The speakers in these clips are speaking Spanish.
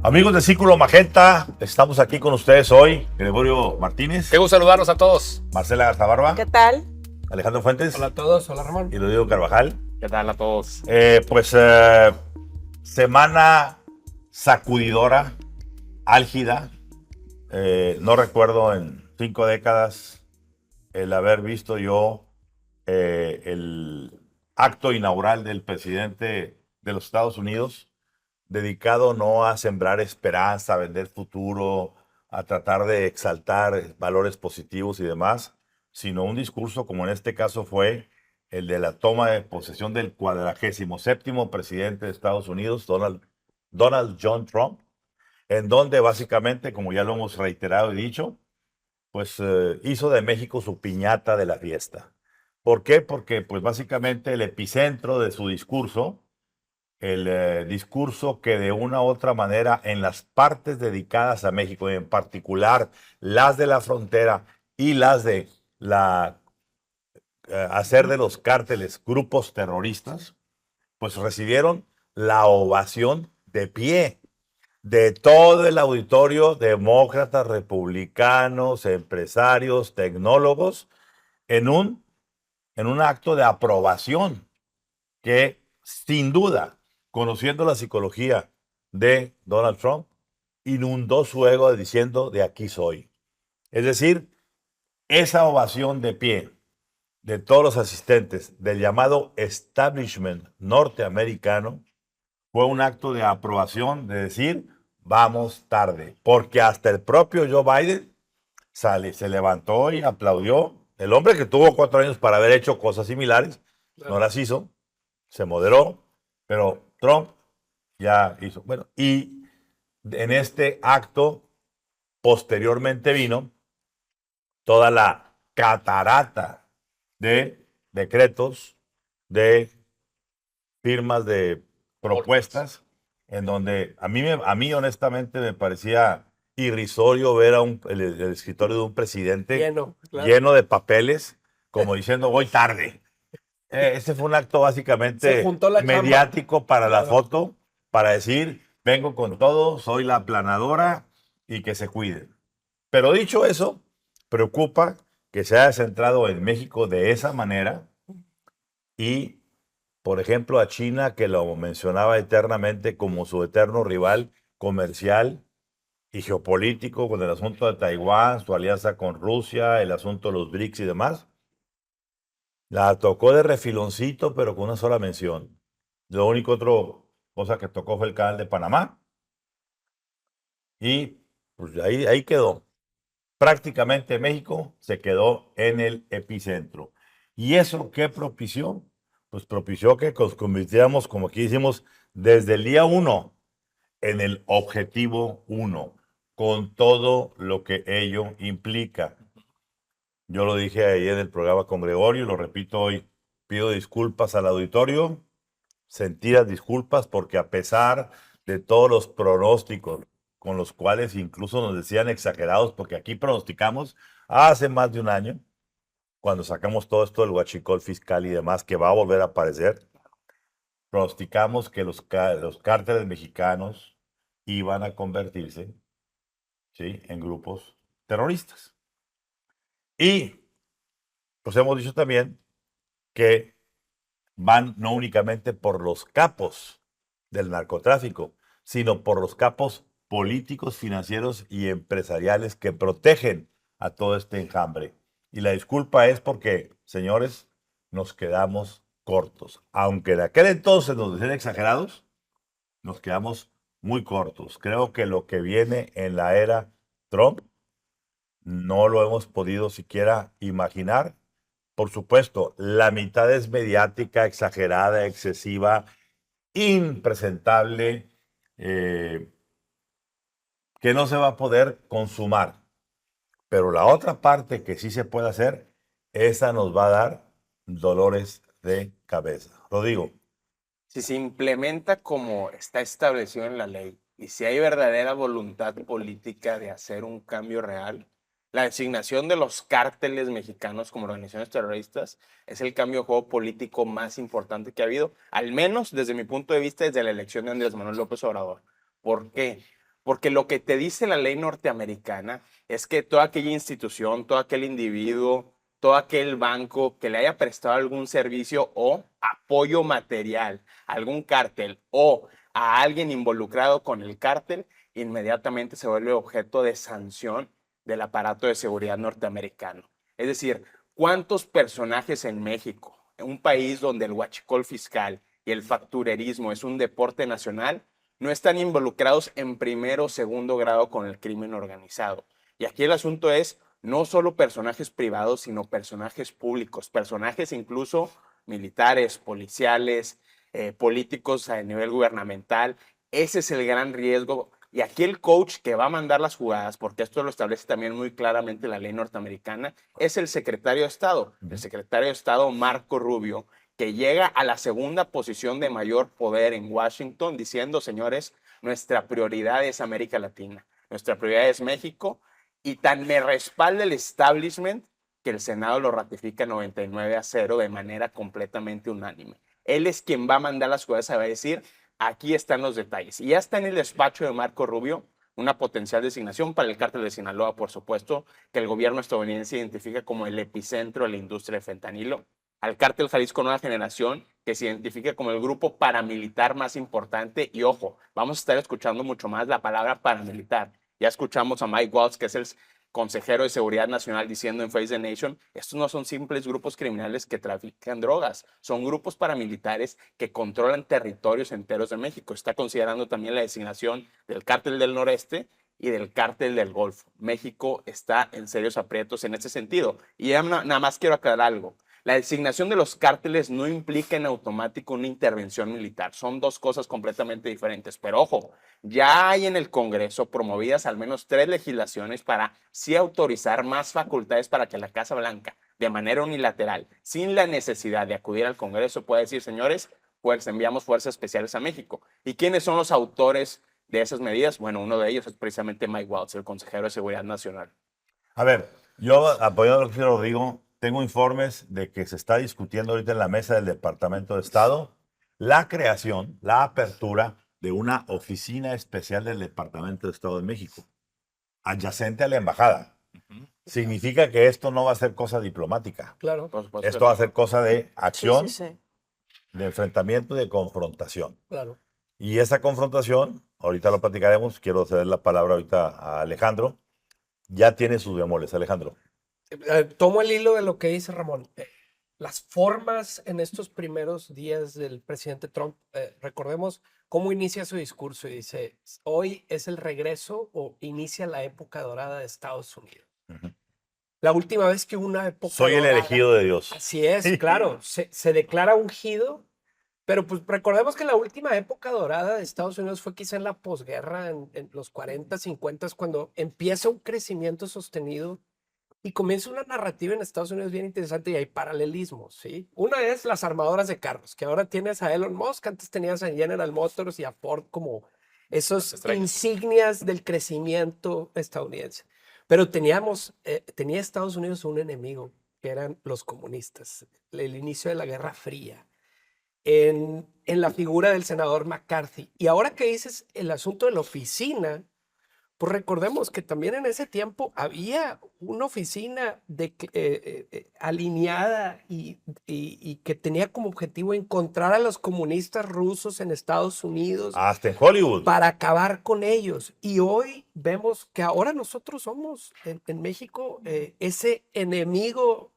Amigos de Círculo Magenta, estamos aquí con ustedes hoy. Gregorio Martínez, Qué gusto saludarlos a todos. Marcela Garzabarba, ¿Qué tal? Alejandro Fuentes Hola a todos, hola Ramón. y Rodrigo Carvajal. ¿Qué tal a todos? Semana sacudidora, álgida. No recuerdo en 5 décadas el haber visto yo el acto inaugural del presidente de los Estados Unidos, dedicado no a sembrar esperanza, a vender futuro, a tratar de exaltar valores positivos y demás, sino un discurso como en este caso fue el de la toma de posesión del 47º presidente de Estados Unidos, Donald John Trump, en donde básicamente, como ya lo hemos reiterado y dicho, pues hizo de México su piñata de la fiesta. ¿Por qué? Porque pues básicamente el epicentro de su discurso, el discurso que de una u otra manera en las partes dedicadas a México, en particular las de la frontera y las de la hacer de los cárteles grupos terroristas, pues recibieron la ovación de pie de todo el auditorio, demócratas, republicanos, empresarios, tecnólogos, en un acto de aprobación que sin duda, conociendo la psicología de Donald Trump, inundó su ego diciendo de aquí soy. Es decir, esa ovación de pie de todos los asistentes del llamado establishment norteamericano fue un acto de aprobación, de decir, vamos tarde, porque hasta el propio Joe Biden se levantó y aplaudió. El hombre que tuvo 4 años para haber hecho cosas similares, no las hizo, se moderó, pero Trump ya hizo. Bueno, y en este acto posteriormente vino toda la catarata de decretos, de firmas de propuestas, en donde a mí honestamente me parecía irrisorio ver a el escritorio de un presidente Lleno, claro. lleno de papeles, como diciendo voy tarde. Ese fue un acto Se básicamente juntó la chamba. mediático para la Claro. foto, para decir vengo con todo, soy la aplanadora y que se cuiden. Pero dicho eso, preocupa que se haya centrado en México de esa manera y, por ejemplo, a China, que lo mencionaba eternamente como su eterno rival comercial y geopolítico con el asunto de Taiwán, su alianza con Rusia, el asunto de los BRICS y demás. La tocó de refiloncito, pero con una sola mención. Lo único otra cosa que tocó fue el canal de Panamá y pues ahí quedó. Prácticamente México se quedó en el epicentro. ¿Y eso qué propició? Pues propició que nos convirtiéramos, como aquí decimos, desde el día 1 en el objetivo 1, con todo lo que ello implica. Yo lo dije ahí en el programa con Gregorio, lo repito hoy, pido disculpas al auditorio, sentidas disculpas, porque a pesar de todos los pronósticos con los cuales incluso nos decían exagerados, porque aquí pronosticamos hace más de un año, cuando sacamos todo esto del huachicol fiscal y demás, que va a volver a aparecer, pronosticamos que los cárteles mexicanos iban a convertirse, ¿sí?, en grupos terroristas. Y pues hemos dicho también que van no únicamente por los capos del narcotráfico, sino por los capos políticos, financieros y empresariales que protegen a todo este enjambre. Y la disculpa es porque, señores, nos quedamos cortos. Aunque de aquel entonces nos decían exagerados, nos quedamos muy cortos. Creo que lo que viene en la era Trump no lo hemos podido siquiera imaginar. Por supuesto, la mitad es mediática, exagerada, excesiva, impresentable, que no se va a poder consumar. Pero la otra parte que sí se puede hacer, esa nos va a dar dolores de cabeza. Lo digo. Si se implementa como está establecido en la ley y si hay verdadera voluntad política de hacer un cambio real, la designación de los cárteles mexicanos como organizaciones terroristas es el cambio de juego político más importante que ha habido, al menos desde mi punto de vista, desde la elección de Andrés Manuel López Obrador. ¿Por qué? Porque lo que te dice la ley norteamericana es que toda aquella institución, todo aquel individuo, todo aquel banco que le haya prestado algún servicio o apoyo material a algún cártel o a alguien involucrado con el cártel, inmediatamente se vuelve objeto de sanción del aparato de seguridad norteamericano. Es decir, ¿cuántos personajes en México, en un país donde el huachicol fiscal y el facturerismo es un deporte nacional, no están involucrados en primero o segundo grado con el crimen organizado? Y aquí el asunto es no solo personajes privados, sino personajes públicos, personajes incluso militares, policiales, políticos a nivel gubernamental. Ese es el gran riesgo. Y aquí el coach que va a mandar las jugadas, porque esto lo establece también muy claramente la ley norteamericana, es el secretario de Estado. El secretario de Estado, Marco Rubio, que llega a la segunda posición de mayor poder en Washington, diciendo, señores, nuestra prioridad es América Latina, nuestra prioridad es México, y tan me respalda el establishment que el Senado lo ratifica 99-0 de manera completamente unánime. Él es quien va a mandar las jugadas, va a decir, aquí están los detalles. Y ya está en el despacho de Marco Rubio una potencial designación para el cártel de Sinaloa, por supuesto, que el gobierno estadounidense identifica como el epicentro de la industria de fentanilo, al cártel Jalisco Nueva Generación, que se identifica como el grupo paramilitar más importante. Y ojo, vamos a estar escuchando mucho más la palabra paramilitar. Ya escuchamos a Mike Waltz, que es el consejero de Seguridad Nacional, diciendo en Face the Nation, estos no son simples grupos criminales que trafican drogas, son grupos paramilitares que controlan territorios enteros de México. Está considerando también la designación del cártel del Noreste y del cártel del Golfo. México está en serios aprietos en ese sentido. Y ya nada más quiero aclarar algo. La designación de los cárteles no implica en automático una intervención militar. Son dos cosas completamente diferentes. Pero ojo, ya hay en el Congreso promovidas al menos 3 legislaciones para sí autorizar más facultades para que la Casa Blanca, de manera unilateral, sin la necesidad de acudir al Congreso, pueda decir, señores, pues enviamos fuerzas especiales a México. ¿Y quiénes son los autores de esas medidas? Bueno, uno de ellos es precisamente Mike Waltz, el consejero de Seguridad Nacional. A ver, yo apoyando lo que Rodrigo, tengo informes de que se está discutiendo ahorita en la mesa del Departamento de Estado la creación, la apertura de una oficina especial del Departamento de Estado de México, adyacente a la embajada. Significa que esto no va a ser cosa diplomática. Claro. Esto va a ser cosa de acción, Sí, sí, sí. de enfrentamiento y de confrontación. Claro. Y esa confrontación, ahorita lo platicaremos, quiero ceder la palabra ahorita a Alejandro, ya tiene sus bemoles, Alejandro. Tomo el hilo de lo que dice Ramón. Las formas en estos primeros días del presidente Trump, recordemos cómo inicia su discurso y dice, hoy es el regreso o inicia la época dorada de Estados Unidos. Ujú. La última vez que hubo una época Soy el dorada, elegido de Dios. así es, claro, se declara ungido, pero pues recordemos que la última época dorada de Estados Unidos fue quizá en la posguerra, en los 40, 50, cuando empieza un crecimiento sostenido y comienza una narrativa en Estados Unidos bien interesante y hay paralelismos, ¿sí? Una es las armadoras de carros, que ahora tienes a Elon Musk, antes tenías a General Motors y a Ford como esos insignias del crecimiento estadounidense. Pero tenía Estados Unidos un enemigo, que eran los comunistas, el inicio de la Guerra Fría, en la figura del senador McCarthy. Y ahora que dices el asunto de la oficina, pues recordemos que también en ese tiempo había una oficina alineada y que tenía como objetivo encontrar a los comunistas rusos en Estados Unidos Hasta en Hollywood. para acabar con ellos. Y hoy vemos que ahora nosotros somos en México ese enemigo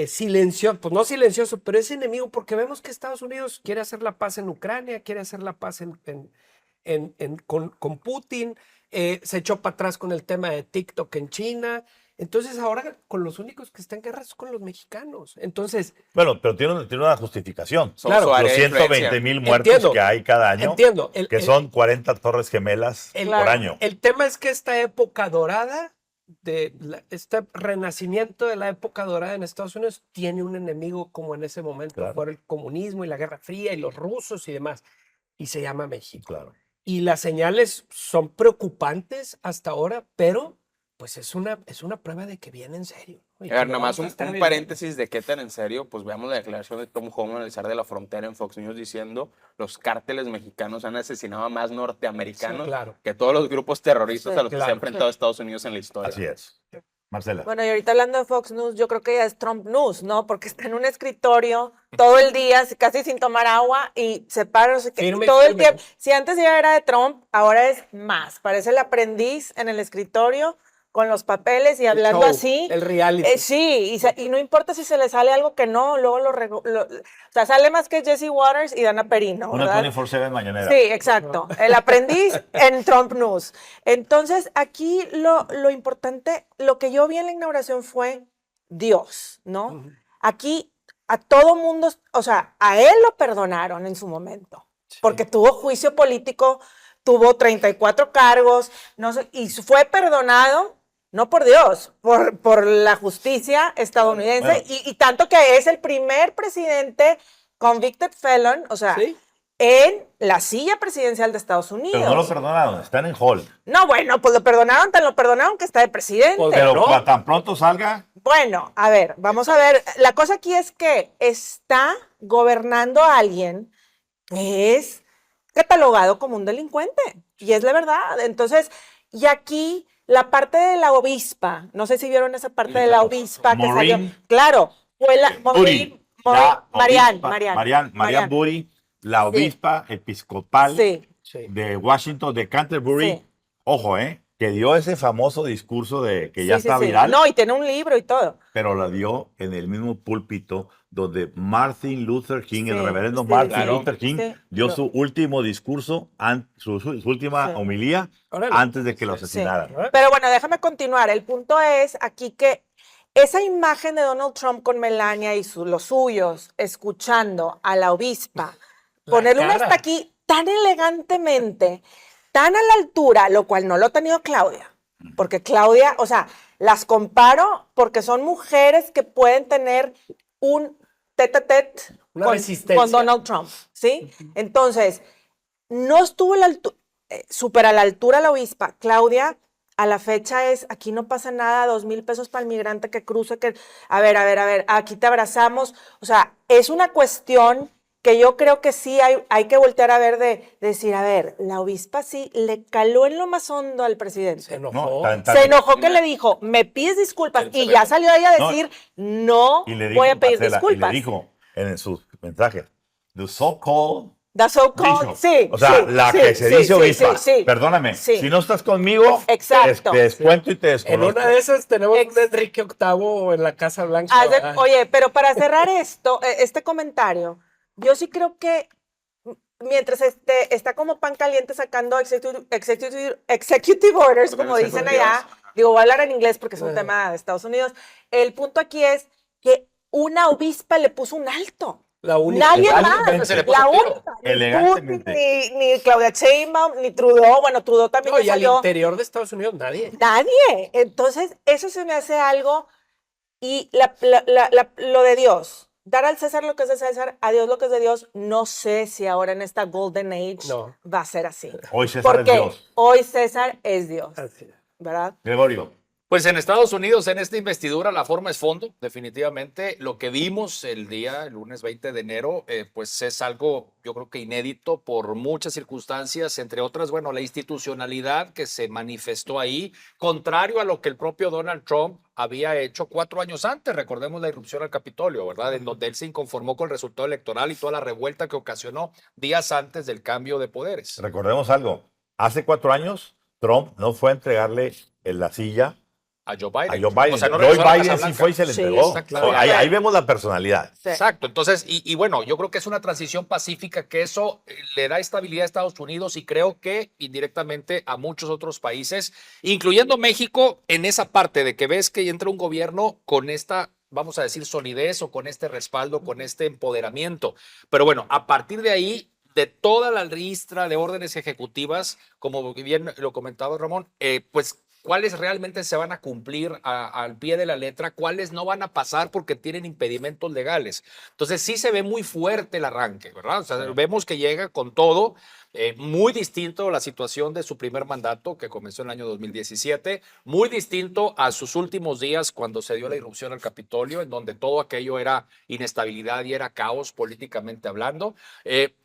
silencioso, pues no silencioso, pero ese enemigo, porque vemos que Estados Unidos quiere hacer la paz en Ucrania, quiere hacer la paz con Putin, se echó para atrás con el tema de TikTok en China. Entonces ahora con los únicos que están en guerra es con los mexicanos. Entonces, Bueno, pero tiene una justificación. Claro. Los 120,000 muertos Entiendo, que hay cada año, entiendo. que son 40 torres gemelas por año. El tema es que esta época dorada, este renacimiento de la época dorada en Estados Unidos tiene un enemigo como en ese momento, Claro. por el comunismo y la Guerra Fría y los rusos y demás, y se llama México. Claro. Y las señales son preocupantes hasta ahora, pero pues es una prueba de que viene en serio. Oye, A ver, que nada lo más vamos a estar un viendo. paréntesis de qué tan en serio, pues veamos la declaración de Tom Homan, el zar de la frontera, en Fox News diciendo los cárteles mexicanos han asesinado a más norteamericanos Sí, claro. que todos los grupos terroristas Sí, a los que se ha claro. enfrentado Estados Unidos en la historia. Así es. Marcela. Bueno, y ahorita hablando de Fox News, yo creo que ya es Trump News, ¿no? Porque está en un escritorio todo el día, casi sin tomar agua, y se para, no sé qué, y Firme, todo el firme. tiempo. Si antes ya era de Trump, ahora es más. Parece el aprendiz en el escritorio con los papeles y hablando show, así. el reality. Sí, y no importa si se le sale algo que no, luego o sea, sale más que Jesse Waters y Dana Perino, Una ¿verdad? 24/7 mañanera. Sí, exacto. El aprendiz en Trump News. Entonces, aquí lo importante, lo que yo vi en la inauguración fue Dios, ¿no? Aquí a todo mundo, o sea, a él lo perdonaron en su momento, porque tuvo juicio político, tuvo 34 cargos, no sé, y fue perdonado. No por Dios, por la justicia estadounidense, Bueno. y tanto que es el primer presidente convicted felon, o sea, Sí. en la silla presidencial de Estados Unidos. Pero no lo perdonaron, están en hold. No, bueno, pues lo perdonaron, tan lo perdonaron que está de presidente. Pues, Pero no. tan pronto salga, Bueno, a ver, vamos a ver. La cosa aquí es que está gobernando a alguien que es catalogado como un delincuente. Y es la verdad. Entonces, y aquí la parte de la obispa, no sé si vieron esa parte de la obispa que salió. Maureen Claro, fue la Buri, la Marianne, obispa- Marianne Buri, la obispa episcopal Sí, Sí. de Washington, de Canterbury. Sí. Ojo, que dio ese famoso discurso de que ya sí, sí, está sí. viral, No, y tiene un libro y todo. pero la dio en el mismo púlpito donde Martin Luther King, el Sí, reverendo sí, Martin claro. Luther King, Sí. dio No. su último discurso, su última Sí. homilía, Órale. antes de que lo asesinaran. Pero bueno, déjame continuar. El punto es aquí que esa imagen de Donald Trump con Melania y los suyos, escuchando a la obispa, La ponerle una cara. hasta aquí tan elegantemente, tan a la altura, lo cual no lo ha tenido Claudia. Porque Claudia, o sea, las comparo porque son mujeres que pueden tener un tete a tete Una con resistencia. Donald Trump, ¿sí? Entonces, no estuvo súper a la altura la obispa. Claudia, a la fecha es, aquí no pasa nada, 2,000 pesos para el migrante que cruce, que, a ver, aquí te abrazamos. O sea, es una cuestión que yo creo que sí hay que voltear a ver de decir, a ver, la obispa sí le caló en lo más hondo al presidente. Se enojó. No, Se enojó que le dijo, me pides disculpas, y ya salió ella a No, decir, no Y le dijo, voy a pedir Marcela, disculpas. y le dijo en sus mensajes, the so-called The so-called, bishop. sí. O sea, sí, la sí, que se sí, dice sí, obispa. sí, sí. Perdóname, Sí. si no estás conmigo, Exacto. te descuento y te En desconozco. una de esas tenemos Ex- un Enrique VIII en la Casa Blanca. ¿verdad? Oye, pero para cerrar este comentario, yo sí creo que mientras está como pan caliente sacando executive orders, como dicen allá, digo, voy a hablar en inglés porque es un tema de Estados Unidos, el punto aquí es que una obispa le puso un alto. La única. Nadie Elegantemente. más. Se le puso La tiro. única. Ni Elegantemente. Putin, ni Claudia Sheinbaum, ni Trudeau. Bueno, Trudeau también No, ya y al salió. interior de Estados Unidos nadie. Nadie. Entonces, eso se me hace algo. Y lo de Dios, dar al César lo que es de César, a Dios lo que es de Dios, no sé si ahora en esta Golden Age No. va a ser así. Hoy César Porque es Dios. hoy César es Dios, Así. ¿verdad? Gregorio. Pues en Estados Unidos, en esta investidura, la forma es fondo, definitivamente. Lo que vimos el lunes 20 de enero, pues es algo, yo creo que inédito por muchas circunstancias, entre otras, bueno, la institucionalidad que se manifestó ahí, contrario a lo que el propio Donald Trump había hecho 4 años antes. Recordemos la irrupción al Capitolio, ¿verdad? En donde él se inconformó con el resultado electoral y toda la revuelta que ocasionó días antes del cambio de poderes. Recordemos algo. Hace 4 años, Trump no fue a entregarle en la silla A Joe Biden. a Joe Biden. O sea, no Joe regresó a la Casa Biden sí Blanca. fue y se le Sí, entregó. está claro. Ahí vemos la personalidad. Sí. Exacto, entonces, y bueno, yo creo que es una transición pacífica que eso le da estabilidad a Estados Unidos y creo que indirectamente a muchos otros países, incluyendo México, en esa parte de que ves que entra un gobierno con esta, vamos a decir, solidez o con este respaldo, con este empoderamiento. Pero bueno, a partir de ahí, de toda la ristra de órdenes ejecutivas, como bien lo comentaba Ramón, pues cuáles realmente se van a cumplir al pie de la letra, cuáles no van a pasar porque tienen impedimentos legales. Entonces sí se ve muy fuerte el arranque, ¿verdad? O sea, vemos que llega con todo, muy distinto a la situación de su primer mandato que comenzó en el año 2017, muy distinto a sus últimos días cuando se dio la irrupción al Capitolio, en donde todo aquello era inestabilidad y era caos políticamente hablando.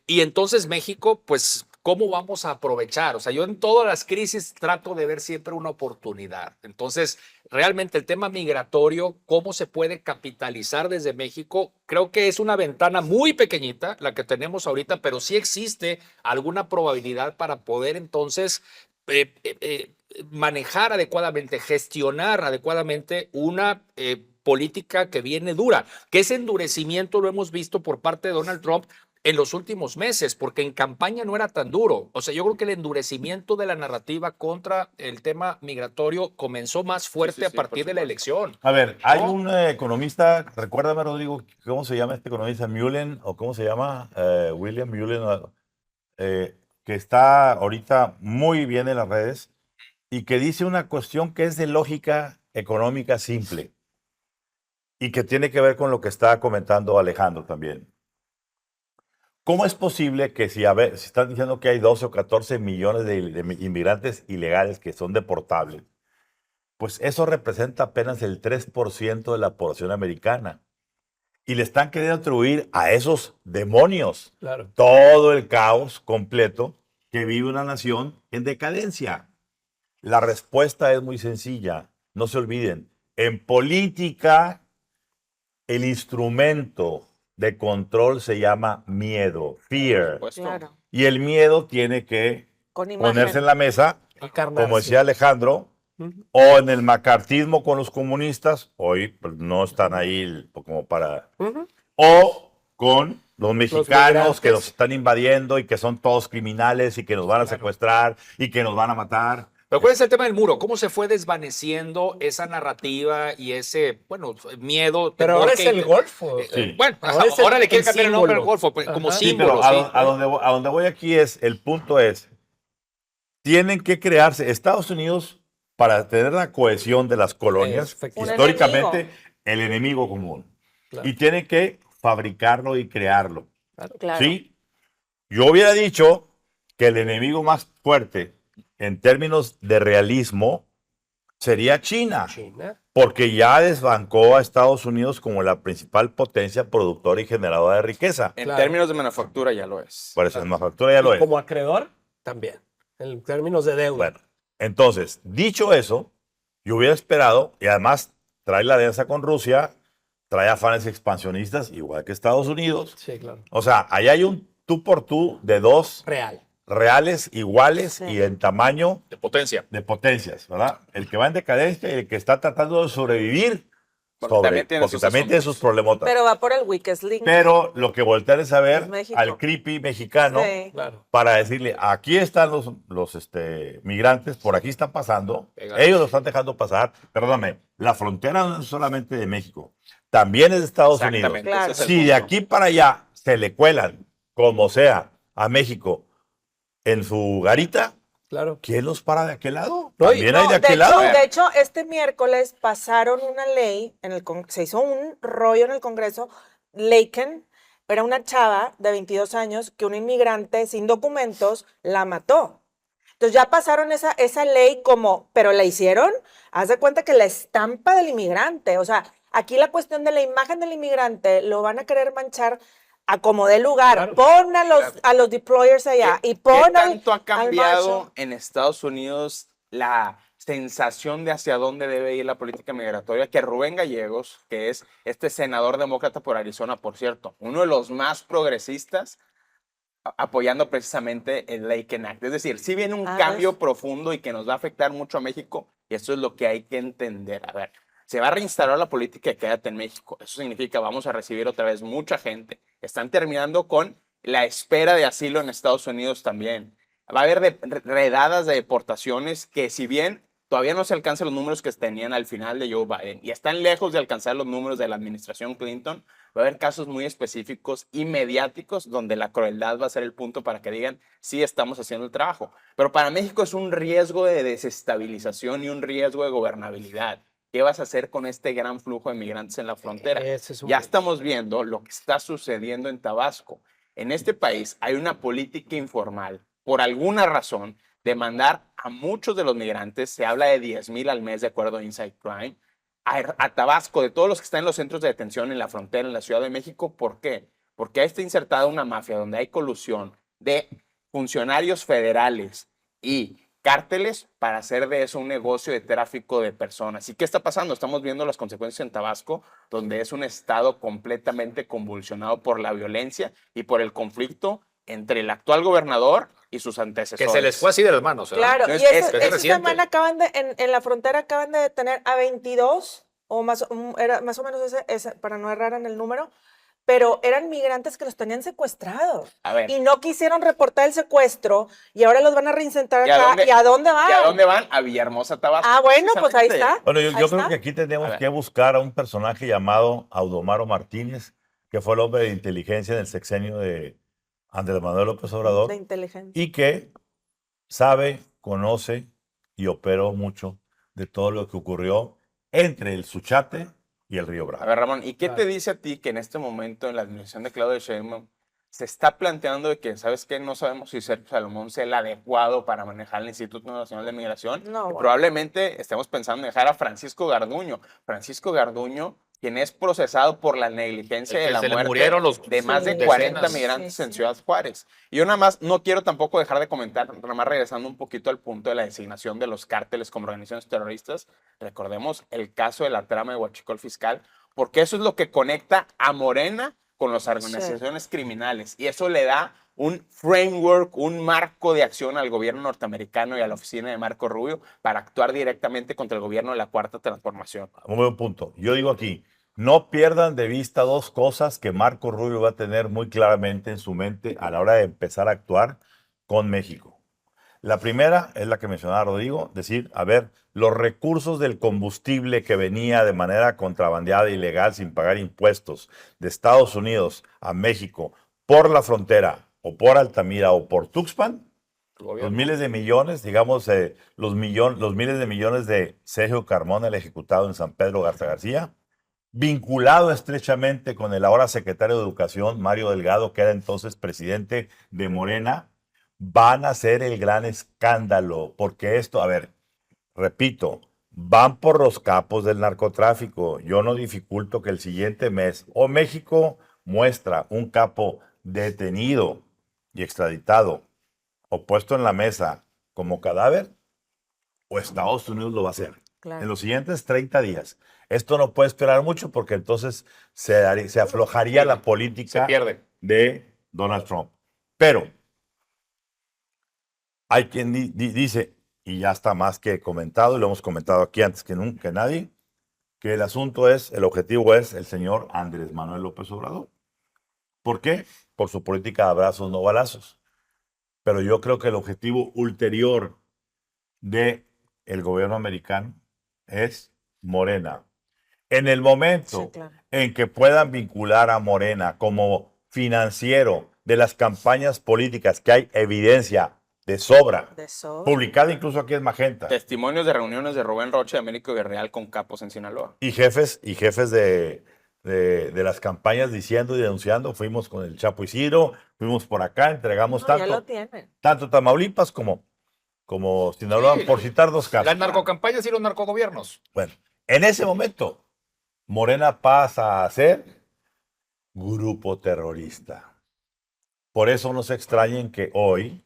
Y entonces México, pues, ¿cómo vamos a aprovechar? O sea, yo en todas las crisis trato de ver siempre una oportunidad. Entonces, realmente el tema migratorio, ¿cómo se puede capitalizar desde México? Creo que es una ventana muy pequeñita la que tenemos ahorita, pero sí existe alguna probabilidad para poder entonces manejar adecuadamente, gestionar adecuadamente una política que viene dura, que ese endurecimiento lo hemos visto por parte de Donald Trump en los últimos meses, porque en campaña no era tan duro. O sea, yo creo que el endurecimiento de la narrativa contra el tema migratorio comenzó más fuerte a partir de la elección. A ver, hay ¿No? un economista, recuérdame, Rodrigo, ¿cómo se llama este economista? Mullen, o ¿cómo se llama? William Mullen, que está ahorita muy bien en las redes y que dice una cuestión que es de lógica económica simple y que tiene que ver con lo que está comentando Alejandro también. ¿Cómo es posible que si están diciendo que hay 12 o 14 millones de inmigrantes ilegales que son deportables, pues eso representa apenas el 3% de la población americana? Y le están queriendo atribuir a esos demonios Claro. todo el caos completo que vive una nación en decadencia. La respuesta es muy sencilla. No se olviden, en política el instrumento de control se llama miedo, fear. Claro. Y el miedo tiene que Con ponerse imagen. en la mesa, Encarnarse. como decía Alejandro, Ujú. o en el macartismo con los comunistas, hoy pues, no están ahí como para... Ujú. O con los mexicanos migrantes. que nos están invadiendo y que son todos criminales y que nos van a secuestrar y que nos van a matar. Pero ¿cuál es el tema del muro? ¿Cómo se fue desvaneciendo esa narrativa y ese, bueno, miedo? Pero temor ahora es que- el Golfo. Sí. Bueno, Ahora es el- ahora le quieren el cambiar el nombre al símbolo. Golfo, pues, como Ajá. Sí, símbolo. pero sí. a donde voy aquí el punto es, tienen que crearse Estados Unidos para tener la cohesión de las colonias, Efectivamente. Un históricamente enemigo. el enemigo común. Claro. Y tienen que fabricarlo y crearlo. Claro. ¿Sí? Yo hubiera dicho que el enemigo más fuerte en términos de realismo sería China, China. porque ya desbancó a Estados Unidos como la principal potencia productora y generadora de riqueza. En Claro. términos de manufactura ya lo es. Por eso en manufactura ya lo Y es. como acreedor, también. En términos de deuda. Bueno, entonces, dicho eso, yo hubiera esperado, y además trae la alianza con Rusia, trae afanes expansionistas, igual que Estados Unidos. Sí, claro. O sea, ahí hay un tú por tú de dos Real. reales iguales Sí. y en tamaño De potencia. de potencias, ¿verdad? El que va en decadencia y el que está tratando de sobrevivir, Porque también tiene porque sus también tiene asuntos. sus problemotas. Pero va por el weakest link. Pero lo que voltean es a ver Es México. al creepy mexicano Sí. Claro. para decirle, aquí están los migrantes, por aquí están pasando, Pegados. ellos lo están dejando pasar. Perdóname, la frontera no es solamente de México, también es de Estados Unidos. Exactamente. Claro. ese es el Si de punto. aquí para allá se le cuelan, como sea, a México en su garita, Claro. ¿quién los para de aquel lado? No, y- También No, hay de aquel lado. de hecho, este miércoles pasaron una ley, se hizo un rollo en el Congreso. Laken era una chava de 22 años que un inmigrante sin documentos la mató. Entonces ya pasaron esa ley como, pero la hicieron, haz de cuenta que la estampa del inmigrante. O sea, aquí la cuestión de la imagen del inmigrante lo van a querer manchar a como dé lugar. Claro. Pon a los deployers allá y ¿Qué pon tanto ha al cambiado marshal? en Estados Unidos la sensación de hacia dónde debe ir la política migratoria? Que Rubén Gallegos, que es este senador demócrata por Arizona, por cierto, uno de los más progresistas, apoyando precisamente el Laken Act. Es decir, si viene un Ah, cambio ¿ves? profundo y que nos va a afectar mucho a México, y eso es lo que hay que entender. A ver, se va a reinstalar la política de quédate en México. Eso significa vamos a recibir otra vez mucha gente. Están terminando con la espera de asilo en Estados Unidos también. Va a haber redadas de deportaciones que si bien todavía no se alcanzan los números que tenían al final de Joe Biden y están lejos de alcanzar los números de la administración Clinton, va a haber casos muy específicos y mediáticos donde la crueldad va a ser el punto para que digan, sí, estamos haciendo el trabajo. Pero para México es un riesgo de desestabilización y un riesgo de gobernabilidad. ¿Qué vas a hacer con este gran flujo de migrantes en la frontera? Ese es un Ya punto. estamos viendo lo que está sucediendo en Tabasco. En este país hay una política informal, por alguna razón, de mandar a muchos de los migrantes, se habla de 10,000 al mes de acuerdo a Inside Crime, a Tabasco, de todos los que están en los centros de detención en la frontera, en la Ciudad de México. ¿Por qué? Porque ahí está insertada una mafia donde hay colusión de funcionarios federales y cárteles para hacer de eso un negocio de tráfico de personas. ¿Y qué está pasando? Estamos viendo las consecuencias en Tabasco, donde es un estado completamente convulsionado por la violencia y por el conflicto entre el actual gobernador y sus Que antecesores. se les fue así de las manos. ¿verdad? Claro, Es- y es esta reciente. semana en la frontera acaban de detener a 22, o más, era más o menos ese, para no errar en el número, pero eran migrantes que los tenían secuestrados. A ver. Y no quisieron reportar el secuestro y ahora los van a reincentar ¿Y a acá. dónde- ¿Y a dónde van? ¿Y a dónde van? A Villahermosa, Tabasco. Ah, bueno, pues ahí precisamente. está. Bueno, yo Ahí creo está. que aquí A tenemos ver. que buscar a un personaje llamado Audomaro Martínez, que fue el hombre de inteligencia en el sexenio de Andrés Manuel López Obrador, De inteligencia. y que sabe, conoce y operó mucho de todo lo que ocurrió entre el Suchate y el Río A Bravo. ver, Ramón, ¿y qué te Claro. dice a ti que en este momento en la administración de Claudia Sheinbaum se está planteando de que, ¿sabes qué? No sabemos si Sergio Salomón sea el adecuado para manejar el Instituto Nacional de Migración. No, bueno. Probablemente estemos pensando en dejar a Francisco Garduño. Francisco Garduño, quien es procesado por la negligencia El de que la se le muerte murieron los de más de Sí, 40 decenas. migrantes Sí, en sí. Ciudad Juárez. Y yo nada más no quiero tampoco dejar de comentar, nada más regresando un poquito al punto de la designación de los cárteles como organizaciones terroristas. Recordemos el caso de la trama de Huachicol Fiscal, porque eso es lo que conecta a Morena con las organizaciones criminales. Y eso le da un framework, un marco de acción al gobierno norteamericano y a la oficina de Marco Rubio para actuar directamente contra el gobierno de la Cuarta Transformación. Un buen punto. Yo digo aquí, no pierdan de vista dos cosas que Marco Rubio va a tener muy claramente en su mente a la hora de empezar a actuar con México. La primera es la que mencionaba Rodrigo, decir, a ver, los recursos del combustible que venía de manera contrabandeada e ilegal sin pagar impuestos de Estados Unidos a México por la frontera o por Altamira o por Tuxpan, El los gobierno. miles de millones, digamos, los miles de millones de Sergio Carmona, el ejecutado en San Pedro Garza García, vinculado estrechamente con el ahora secretario de Educación, Mario Delgado, que era entonces presidente de Morena, van a ser el gran escándalo, porque esto, a ver, repito, van por los capos del narcotráfico. Yo no dificulto que el siguiente mes o México muestra un capo detenido y extraditado o puesto en la mesa como cadáver, o Estados Unidos lo va a hacer. Claro. En los siguientes 30 días. Esto no puede esperar mucho porque entonces se aflojaría la Se política pierde. de Donald Trump. Pero hay quien dice, y ya está más que comentado, y lo hemos comentado aquí antes que nadie, que el asunto es, el objetivo es el señor Andrés Manuel López Obrador. ¿Por qué? Por su política de abrazos, no balazos. Pero yo creo que el objetivo ulterior del gobierno americano es Morena. En el momento Sí, claro. en que puedan vincular a Morena como financiero de las campañas políticas, que hay evidencia de sobra, De eso. publicada incluso aquí en Magenta, Testimonios de reuniones de Rubén Rocha y Américo Villarreal con capos en Sinaloa. y jefes de las campañas diciendo y denunciando, fuimos con el Chapo Isidro, fuimos por acá, entregamos No, ya lo tanto, tienen. tanto Tamaulipas como Sinaloa, Sí. por citar dos casos. Las narcocampañas y los narcogobiernos. Bueno, en ese momento, Morena pasa a ser grupo terrorista. Por eso no se extrañen que hoy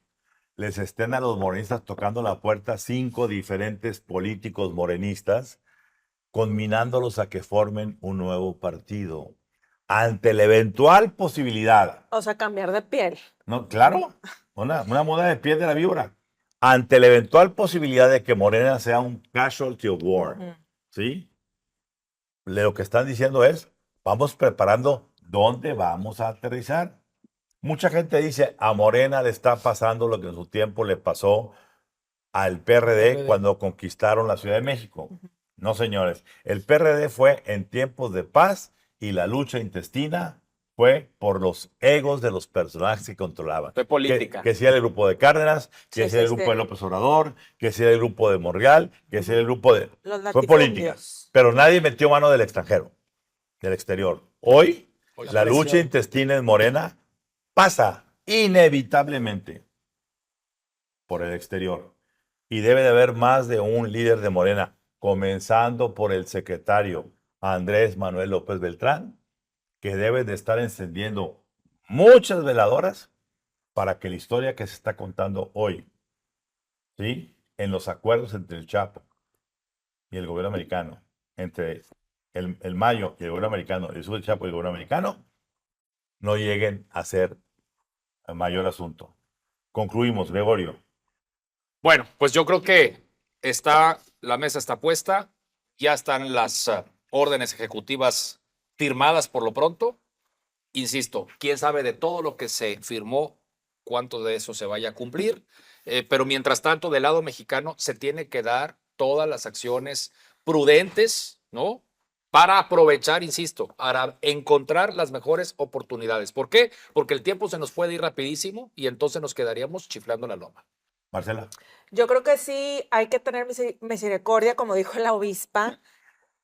les estén a los morenistas tocando la puerta 5 diferentes políticos morenistas, conminándolos a que formen un nuevo partido. Ante la eventual posibilidad, O sea, cambiar de piel. ¿no? Claro, una muda de piel de la víbora. Ante la eventual posibilidad de que Morena sea un casualty of war, Ujú. ¿sí? Lo que están diciendo es, vamos preparando dónde vamos a aterrizar. Mucha gente dice, a Morena le está pasando lo que en su tiempo le pasó al PRD PRD. cuando conquistaron la Ciudad de México. No, señores. El PRD fue en tiempos de paz y la lucha intestina fue por los egos de los personajes que controlaban. Fue política. Que si era el grupo de Cárdenas, que Sí, si era el sí, grupo sí. de López Obrador, que si era el grupo de Monreal, que si era el grupo de... Los Fue política. latifundios. Pero nadie metió mano del extranjero, del exterior. Hoy, Hoy la sí. lucha intestina en Morena pasa inevitablemente por el exterior. Y debe de haber más de un líder de Morena, comenzando por el secretario Andrés Manuel López Beltrán, que debe de estar encendiendo muchas veladoras para que la historia que se está contando hoy, ¿sí? En los acuerdos entre el Chapo y el gobierno americano, entre el Mayo y el gobierno americano, el sur del Chapo y el gobierno americano, no lleguen a ser mayor asunto. Concluimos, Gregorio. Bueno, pues yo creo que la mesa está puesta, ya están las órdenes ejecutivas firmadas por lo pronto. Insisto, quién sabe de todo lo que se firmó, cuánto de eso se vaya a cumplir, pero mientras tanto, del lado mexicano se tiene que dar todas las acciones prudentes, ¿no? Para aprovechar, insisto, para encontrar las mejores oportunidades. ¿Por qué? Porque el tiempo se nos puede ir rapidísimo y entonces nos quedaríamos chiflando la loma. Marcela. Yo creo que sí hay que tener misericordia, como dijo la obispa,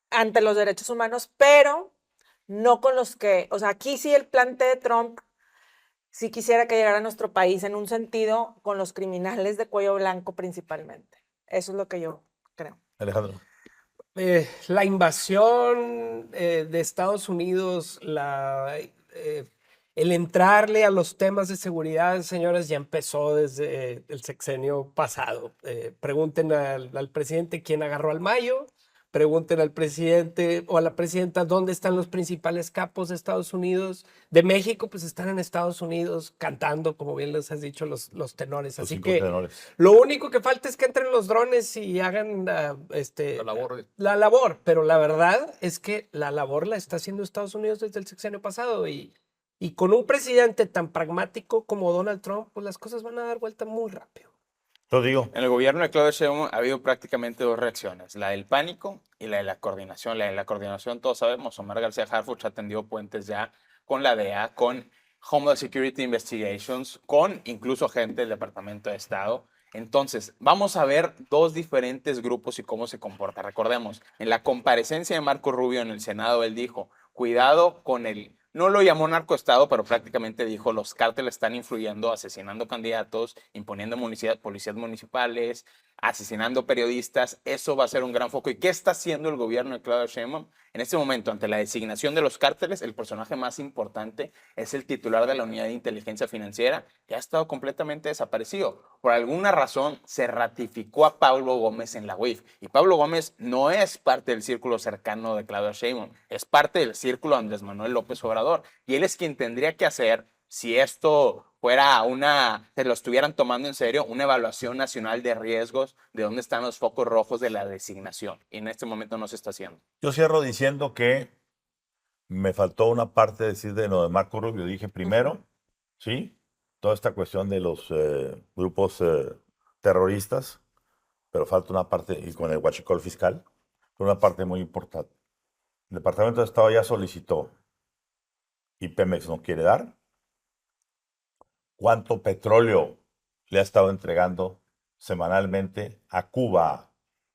ante los derechos humanos, pero no con los que, o sea, aquí sí el plan de Trump, sí quisiera que llegara a nuestro país en un sentido con los criminales de cuello blanco principalmente. Eso es lo que yo creo. Alejandro. La invasión de Estados Unidos, el entrarle a los temas de seguridad, señores, ya empezó desde el sexenio pasado. Pregunten al presidente quién agarró al Mayo, pregunten al presidente o a la presidenta dónde están los principales capos de Estados Unidos. De México, pues están en Estados Unidos cantando, como bien les has dicho, los tenores. Los Así 5 que tenores. lo único que falta es que entren los drones y hagan la labor, pero la verdad es que la labor la está haciendo Estados Unidos desde el sexenio pasado y con un presidente tan pragmático como Donald Trump, pues las cosas van a dar vuelta muy rápido. Lo digo. En el gobierno de Claudia Sheinbaum ha habido prácticamente dos reacciones, la del pánico y la de la coordinación. La de la coordinación, todos sabemos, Omar García Harfuch ha tendido puentes ya con la DEA, con Homeland Security Investigations, con incluso gente del Departamento de Estado. Entonces, vamos a ver dos diferentes grupos y cómo se comporta. Recordemos, en la comparecencia de Marco Rubio en el Senado, él dijo, cuidado con el... No lo llamó narcoestado, pero prácticamente dijo, los cárteles están influyendo, asesinando candidatos, imponiendo policías municipales, asesinando periodistas. Eso va a ser un gran foco. ¿Y qué está haciendo el gobierno de Claudia Sheinbaum? En este momento, ante la designación de los cárteles, el personaje más importante es el titular de la Unidad de Inteligencia Financiera, que ha estado completamente desaparecido. Por alguna razón, se ratificó a Pablo Gómez en la UIF. Y Pablo Gómez no es parte del círculo cercano de Claudia Sheinbaum, es parte del círculo de Andrés Manuel López Obrador. Y él es quien tendría que hacer, si esto fuera se lo estuvieran tomando en serio, una evaluación nacional de riesgos de dónde están los focos rojos de la designación. Y en este momento no se está haciendo. Yo cierro diciendo que me faltó una parte de decir de lo de Marco Rubio. Dije primero, sí, toda esta cuestión de los grupos terroristas, pero falta una parte, y con el huachicol fiscal, una parte muy importante. El Departamento de Estado ya solicitó, y Pemex no quiere dar, cuánto petróleo le ha estado entregando semanalmente a Cuba.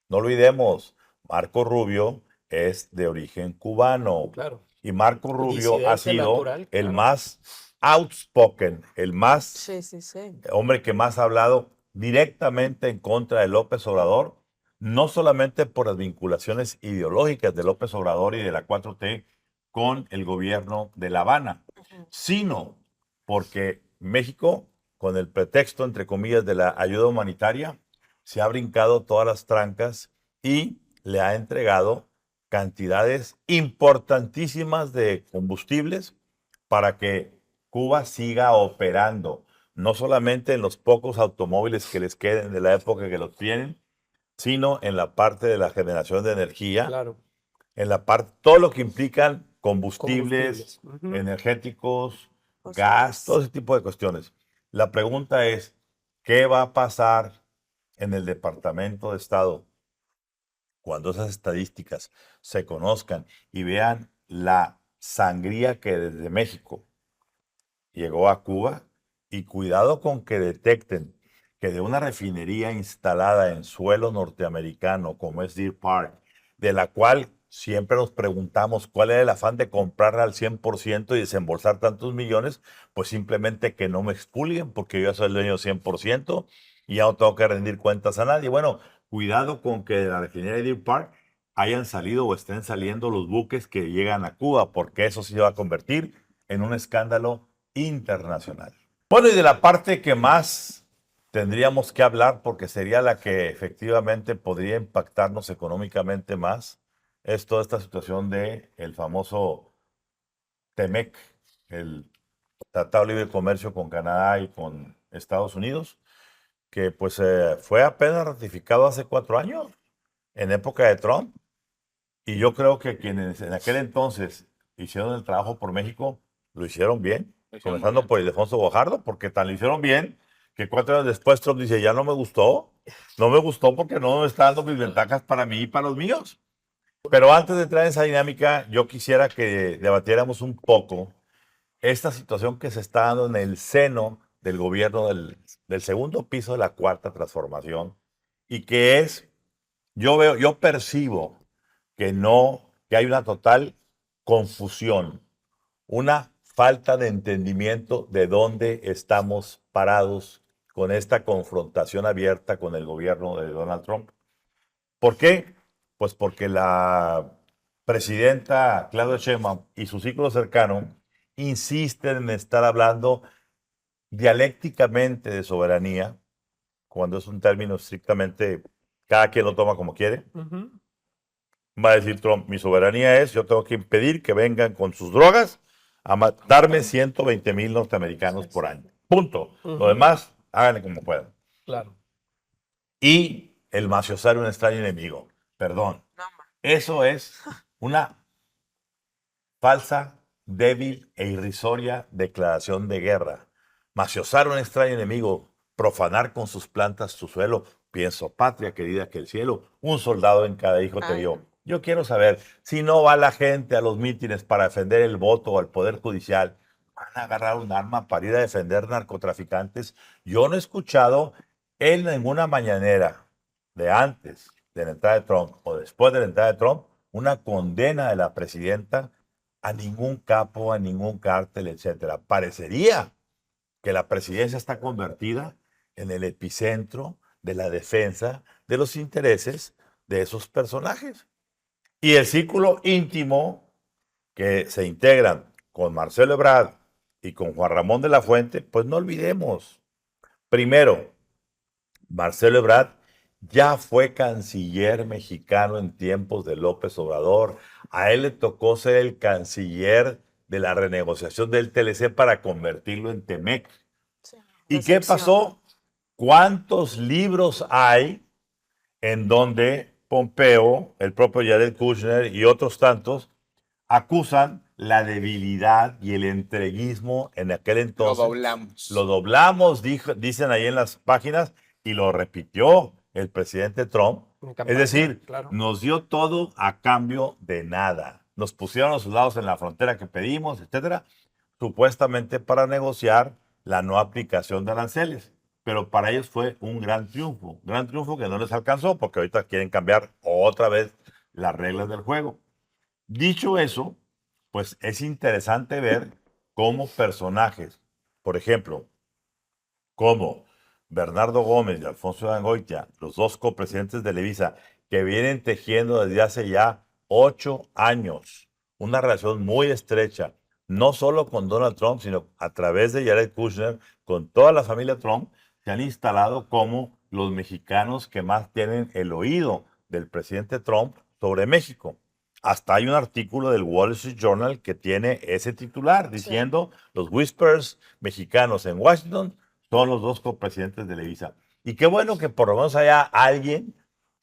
No olvidemos, Marco Rubio es de origen cubano. Claro. Y Marco Rubio ha Disidente sido natural, el claro. más outspoken, el más Sí, sí, sí. hombre que más ha hablado directamente en contra de López Obrador, no solamente por las vinculaciones ideológicas de López Obrador y de la 4T con el gobierno de La Habana, sino porque México, con el pretexto, entre comillas, de la ayuda humanitaria, se ha brincado todas las trancas y le ha entregado cantidades importantísimas de combustibles para que Cuba siga operando, no solamente en los pocos automóviles que les queden de la época que los tienen, sino en la parte de la generación de energía, Claro. en la parte, todo lo que implican combustibles, Combustibles. Ujú. energéticos, Pues gas, sí. todo ese tipo de cuestiones. La pregunta es, ¿qué va a pasar en el Departamento de Estado, cuando esas estadísticas se conozcan y vean la sangría que desde México llegó a Cuba, y cuidado con que detecten que de una refinería instalada en suelo norteamericano como es Deer Park, de la cual siempre nos preguntamos cuál era el afán de comprarla al 100% y desembolsar tantos millones, pues simplemente que no me expulguen porque yo soy el dueño 100% y ya no tengo que rendir cuentas a nadie. Bueno, cuidado con que de la refinería de Deer Park hayan salido o estén saliendo los buques que llegan a Cuba, porque eso sí se va a convertir en un escándalo internacional. Bueno, y de la parte que más tendríamos que hablar, porque sería la que efectivamente podría impactarnos económicamente más, es toda esta situación de el famoso TEMEC, el Tratado de Libre Comercio con Canadá y con Estados Unidos, que pues fue apenas ratificado hace 4 años, en época de Trump. Y yo creo que quienes en aquel entonces hicieron el trabajo por México, lo hicieron bien, Lo hicieron muy comenzando bien. por Ildefonso Guajardo, porque tan lo hicieron bien que 4 años después Trump dice, ya no me gustó porque no me está dando mis ventajas para mí y para los míos. Pero antes de entrar en esa dinámica, yo quisiera que debatiéramos un poco esta situación que se está dando en el seno del gobierno del segundo piso de la cuarta transformación, y que es, yo percibo que hay una total confusión, una falta de entendimiento de dónde estamos parados con esta confrontación abierta con el gobierno de Donald Trump. ¿Por qué? Pues porque la presidenta Claudia Sheinbaum y su círculo cercano insisten en estar hablando dialécticamente de soberanía, cuando es un término estrictamente, cada quien lo toma como quiere. Ujú. Va a decir Trump, mi soberanía es, yo tengo que impedir que vengan con sus drogas a matarme 120,000 norteamericanos por año. Punto. Lo Ujú. demás, háganle como puedan. Claro. Y el maciosar un extraño enemigo. Perdón. Eso es una falsa, débil e irrisoria declaración de guerra. Maciosar un extraño enemigo, profanar con sus plantas tu suelo. Pienso, patria querida que el cielo, un soldado en cada hijo te Ay, dio. no. Yo quiero saber, si no va la gente a los mítines para defender el voto o al Poder Judicial, ¿van a agarrar un arma para ir a defender narcotraficantes? Yo no he escuchado en ninguna mañanera de antes de la entrada de Trump o después de la entrada de Trump una condena de la presidenta a ningún capo, a ningún cártel, etcétera. Parecería que la presidencia está convertida en el epicentro de la defensa de los intereses de esos personajes. Y el círculo íntimo que se integran con Marcelo Ebrard y con Juan Ramón de la Fuente, pues no olvidemos. Primero, Marcelo Ebrard ya fue canciller mexicano en tiempos de López Obrador. A él le tocó ser el canciller de la renegociación del TLC para convertirlo en Temec. Sí, ¿Y qué decepción. pasó? ¿Cuántos libros hay en donde Pompeo, el propio Jared Kushner y otros tantos acusan la debilidad y el entreguismo en aquel Lo entonces? doblamos. Lo doblamos, dicen ahí en las páginas, y lo repitió el presidente Trump. En Es campaña, decir, claro. nos dio todo a cambio de nada. Nos pusieron a sus lados en la frontera que pedimos, etcétera, supuestamente para negociar la no aplicación de aranceles. Pero para ellos fue un gran triunfo que no les alcanzó porque ahorita quieren cambiar otra vez las reglas del juego. Dicho eso, pues es interesante ver cómo personajes, por ejemplo, como Bernardo Gómez y Alfonso Dangoitia, los dos copresidentes de Televisa, que vienen tejiendo desde hace ya 8 años una relación muy estrecha, no solo con Donald Trump, sino a través de Jared Kushner, con toda la familia Trump, se han instalado como los mexicanos que más tienen el oído del presidente Trump sobre México. Hasta hay un artículo del Wall Street Journal que tiene ese titular diciendo los whispers mexicanos en Washington son los dos copresidentes de Televisa. Y qué bueno que por lo menos haya alguien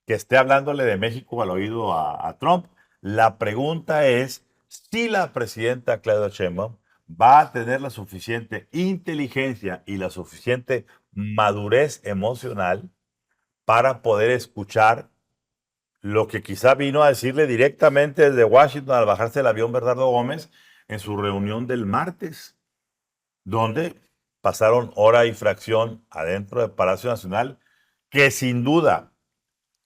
que esté hablándole de México al oído a Trump. La pregunta es si la presidenta Claudia Sheinbaum va a tener la suficiente inteligencia y la suficiente madurez emocional para poder escuchar lo que quizá vino a decirle directamente desde Washington al bajarse del avión Bernardo Gómez en su reunión del martes, donde pasaron hora y fracción adentro del Palacio Nacional, que sin duda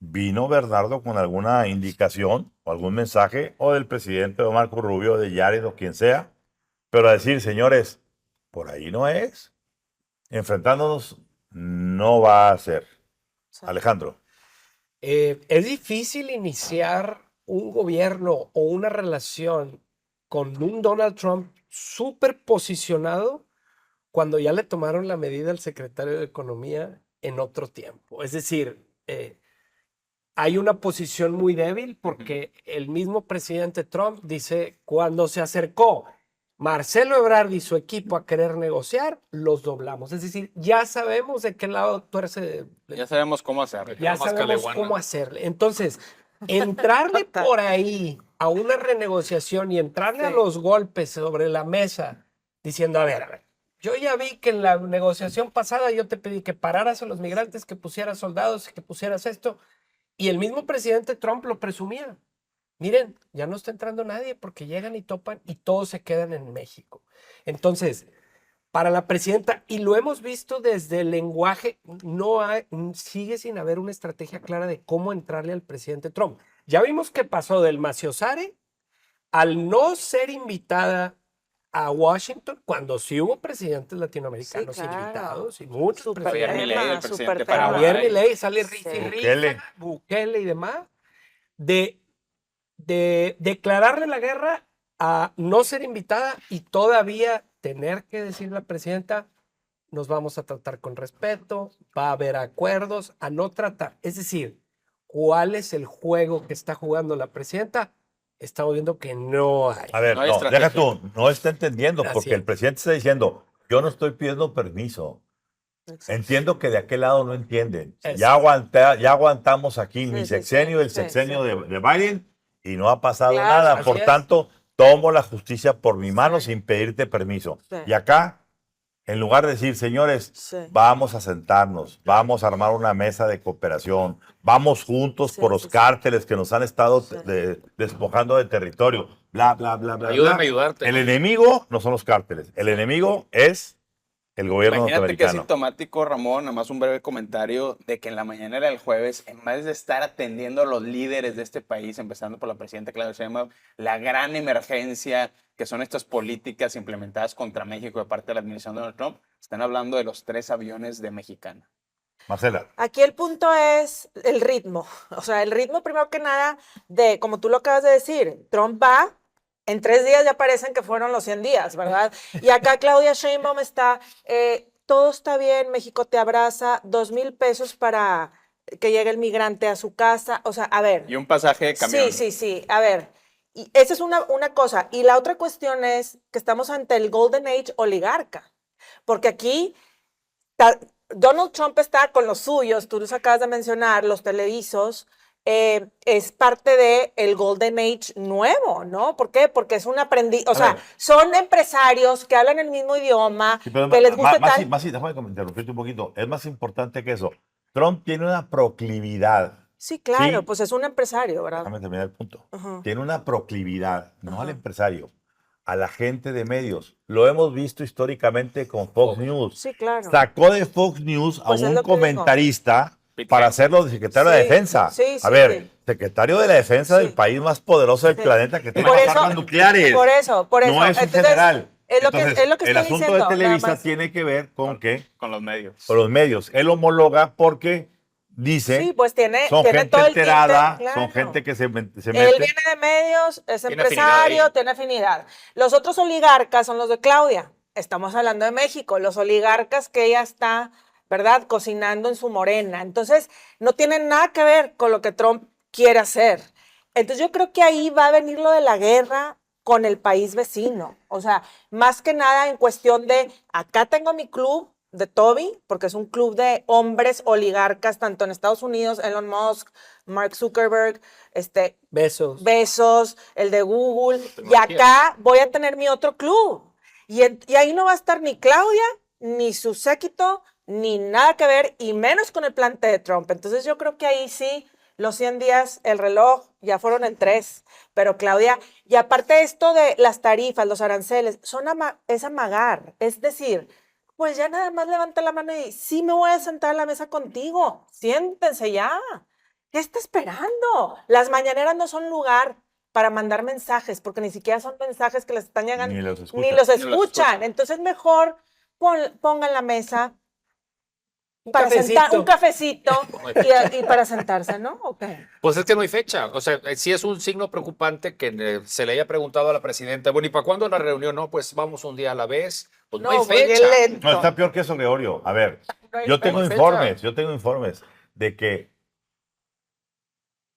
vino Bernardo con alguna indicación o algún mensaje, o del presidente o Marco Rubio, de Yared o quien sea, pero a decir, señores, por ahí no es. Enfrentándonos no va a ser. Sí. Alejandro. Es difícil iniciar un gobierno o una relación con un Donald Trump súper posicionado cuando ya le tomaron la medida al secretario de Economía en otro tiempo. Es decir, hay una posición muy débil porque el mismo presidente Trump dice, cuando se acercó Marcelo Ebrard y su equipo a querer negociar, los doblamos. Es decir, ya sabemos de qué lado tuerce. Ya sabemos cómo hacerlo. Ya más sabemos Caleguana. cómo hacerle. Entonces, entrarle por ahí a una renegociación y entrarle a Sí. los golpes sobre la mesa, diciendo, a ver, yo ya vi que en la negociación pasada yo te pedí que pararas a los migrantes, que pusieras soldados, que pusieras esto, y el mismo presidente Trump lo presumía. Miren, ya no está entrando nadie porque llegan y topan y todos se quedan en México. Entonces, para la presidenta, y lo hemos visto desde el lenguaje, sigue sin haber una estrategia clara de cómo entrarle al presidente Trump. Ya vimos que pasó del maciosare al no ser invitada a Washington, cuando sí hubo presidentes latinoamericanos Sí, claro. invitados y muchos Súper Javier presidentes. Milei, el tema, presidente súper Paraguay. tema. Javier Milei sale Sí. risa y Bukele. risa, Bukele y demás, de declararle la guerra a no ser invitada y todavía tener que decir la presidenta, nos vamos a tratar con respeto, va a haber acuerdos, a no tratar. Es decir, ¿cuál es el juego que está jugando la presidenta? Estamos viendo que no hay. A ver, No hay no, estrategia. deja tú, no está entendiendo, Así porque es. el presidente está diciendo, yo no estoy pidiendo permiso. Exacto. Entiendo que de aquel lado no entienden. Eso. Ya aguantamos aquí Sí, mi sí, sexenio, sí, el sí, sexenio sí. de Biden, y no ha pasado Claro, nada. así Por es. tanto, tomo la justicia por mi mano Sí. sin pedirte permiso. Sí. Y acá, en lugar de decir, señores, Sí. vamos a sentarnos, vamos a armar una mesa de cooperación, vamos juntos Sí, por los sí, sí. cárteles que nos han estado Sí. despojando de territorio, bla, bla, bla, bla. Ayúdame bla. a ayudarte. El enemigo no son los cárteles, el enemigo es el gobierno Imagínate que es norteamericano. sintomático, Ramón, nada más un breve comentario de que en la mañanera del jueves, en vez de estar atendiendo a los líderes de este país, empezando por la presidenta Claudia Sheinbaum, la gran emergencia que son estas políticas implementadas contra México de parte de la administración de Donald Trump, están hablando de los 3 aviones de Mexicana. Marcela. Aquí el punto es el ritmo. O sea, el ritmo primero que nada de, como tú lo acabas de decir, Trump va, en 3 días ya parecen que fueron los 100 días, ¿verdad? Y acá Claudia Sheinbaum está, todo está bien, México te abraza, 2,000 pesos para que llegue el migrante a su casa. O sea, a ver. Y un pasaje de camión. Sí. A ver, y esa es una cosa. Y la otra cuestión es que estamos ante el Golden Age oligarca. Porque aquí Donald Trump está con los suyos, tú los acabas de mencionar, los televisos, es parte del Golden Age nuevo, ¿no? ¿Por qué? Porque es un aprendiz, o sea, ver. son empresarios que hablan el mismo idioma, Sí, pero que les gusta tal. déjame interrumpirte un poquito. Es más importante que eso. Trump tiene una proclividad. Sí, claro, Sí. pues es un empresario, ¿verdad? Déjame terminar el punto. Ajá. Tiene una proclividad, no al Ajá. empresario, a la gente de medios. Lo hemos visto históricamente con Fox News. Sí, claro. Sacó de Fox News Pues a es un lo que digo. comentarista Pete para Henry. hacerlo de secretario de Sí, Defensa. sí, A sí, ver, sí. secretario de la Defensa Sí. del país más poderoso del Sí. planeta que tiene Por eso- armas nucleares. Por eso. No es un Entonces, general. Es lo que, Entonces, es lo que el estoy asunto diciendo, de nada Televisa más. tiene que ver con que Con los medios. con los medios. Él homologa porque dice, Sí, pues tiene son gente todo el tinte, enterada, claro. son gente que se Él mete. viene de medios, es Tiene empresario, afinidad ahí. tiene afinidad. Los otros oligarcas son los de Claudia. Estamos hablando de México, los oligarcas que ella está, ¿verdad?, cocinando en su morena. Entonces, no tienen nada que ver con lo que Trump quiere hacer. Entonces, yo creo que ahí va a venir lo de la guerra con el país vecino. O sea, más que nada en cuestión de, acá tengo mi club de Toby, porque es un club de hombres oligarcas, tanto en Estados Unidos, Elon Musk, Mark Zuckerberg, Besos. Bezos, el de Google, y Tecnología. acá voy a tener mi otro club. Y ahí no va a estar ni Claudia, ni su séquito, ni nada que ver, y menos con el plan T de Trump. Entonces yo creo que ahí sí, los 100 días, el reloj, ya fueron en 3. Pero Claudia, y aparte esto de las tarifas, los aranceles, es amagar. Es decir, pues ya nada más levanta la mano y sí me voy a sentar a la mesa contigo. Siéntense ya. ¿Qué está esperando? Las mañaneras no son lugar para mandar mensajes, porque ni siquiera son mensajes que les están llegando, Ni los escuchan. ni los escuchan. Entonces mejor pongan la mesa para sentar un cafecito y para sentarse, ¿no? Okay. Pues es que no hay fecha. O sea, sí es un signo preocupante que se le haya preguntado a la presidenta, bueno, ¿y para cuándo la reunión? No, pues vamos un día a la vez. Pues no hay fecha. No, está peor que eso, Gregorio. A ver, yo tengo informes de que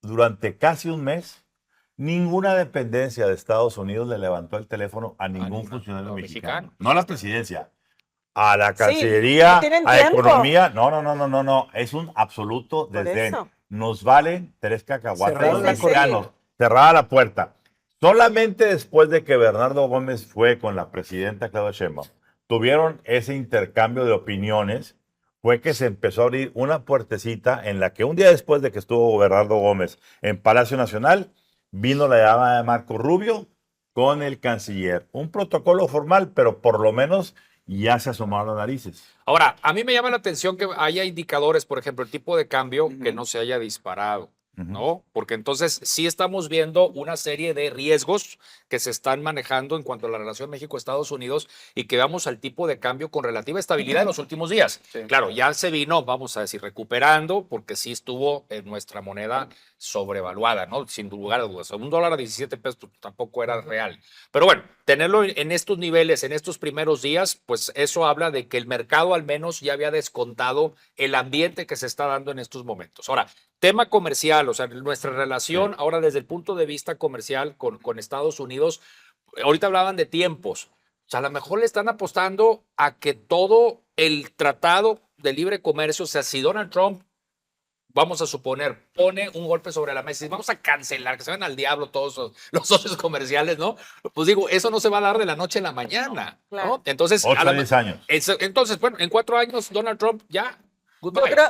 durante casi un mes ninguna dependencia de Estados Unidos le levantó el teléfono a ningún funcionario mexicano. No a la presidencia, a la Cancillería, a Economía. No. Es un absoluto desdén. Nos valen 3 cacahuates los mexicanos. Cerrada la puerta. Solamente después de que Bernardo Gómez fue con la presidenta Claudia Sheinbaum, tuvieron ese intercambio de opiniones, fue que se empezó a abrir una puertecita en la que un día después de que estuvo Bernardo Gómez en Palacio Nacional, vino la llamada de Marco Rubio con el canciller. Un protocolo formal, pero por lo menos ya se asomaron las narices. Ahora, a mí me llama la atención que haya indicadores, por ejemplo, el tipo de cambio que no se haya disparado, ¿no? Porque entonces sí estamos viendo una serie de riesgos que se están manejando en cuanto a la relación México-Estados Unidos y que vamos al tipo de cambio con relativa estabilidad en los últimos días. Sí. Claro, ya se vino, vamos a decir, recuperando, porque sí estuvo en nuestra moneda sobrevaluada, ¿no? Sin lugar a dudas. $1 a 17 pesos tampoco era real. Pero bueno, tenerlo en estos niveles, en estos primeros días, pues eso habla de que el mercado al menos ya había descontado el ambiente que se está dando en estos momentos. Ahora, tema comercial, o sea, nuestra relación ahora desde el punto de vista comercial con Estados Unidos, ahorita hablaban de tiempos. O sea, a lo mejor le están apostando a que todo el tratado de libre comercio, o sea, si Donald Trump, vamos a suponer, pone un golpe sobre la mesa y vamos a cancelar, que se van al diablo todos los socios comerciales, ¿no? Pues digo, eso no se va a dar de la noche a la mañana, ¿no? Claro. Entonces, 8 a 10 años. Entonces, bueno, en 4 años Donald Trump ya...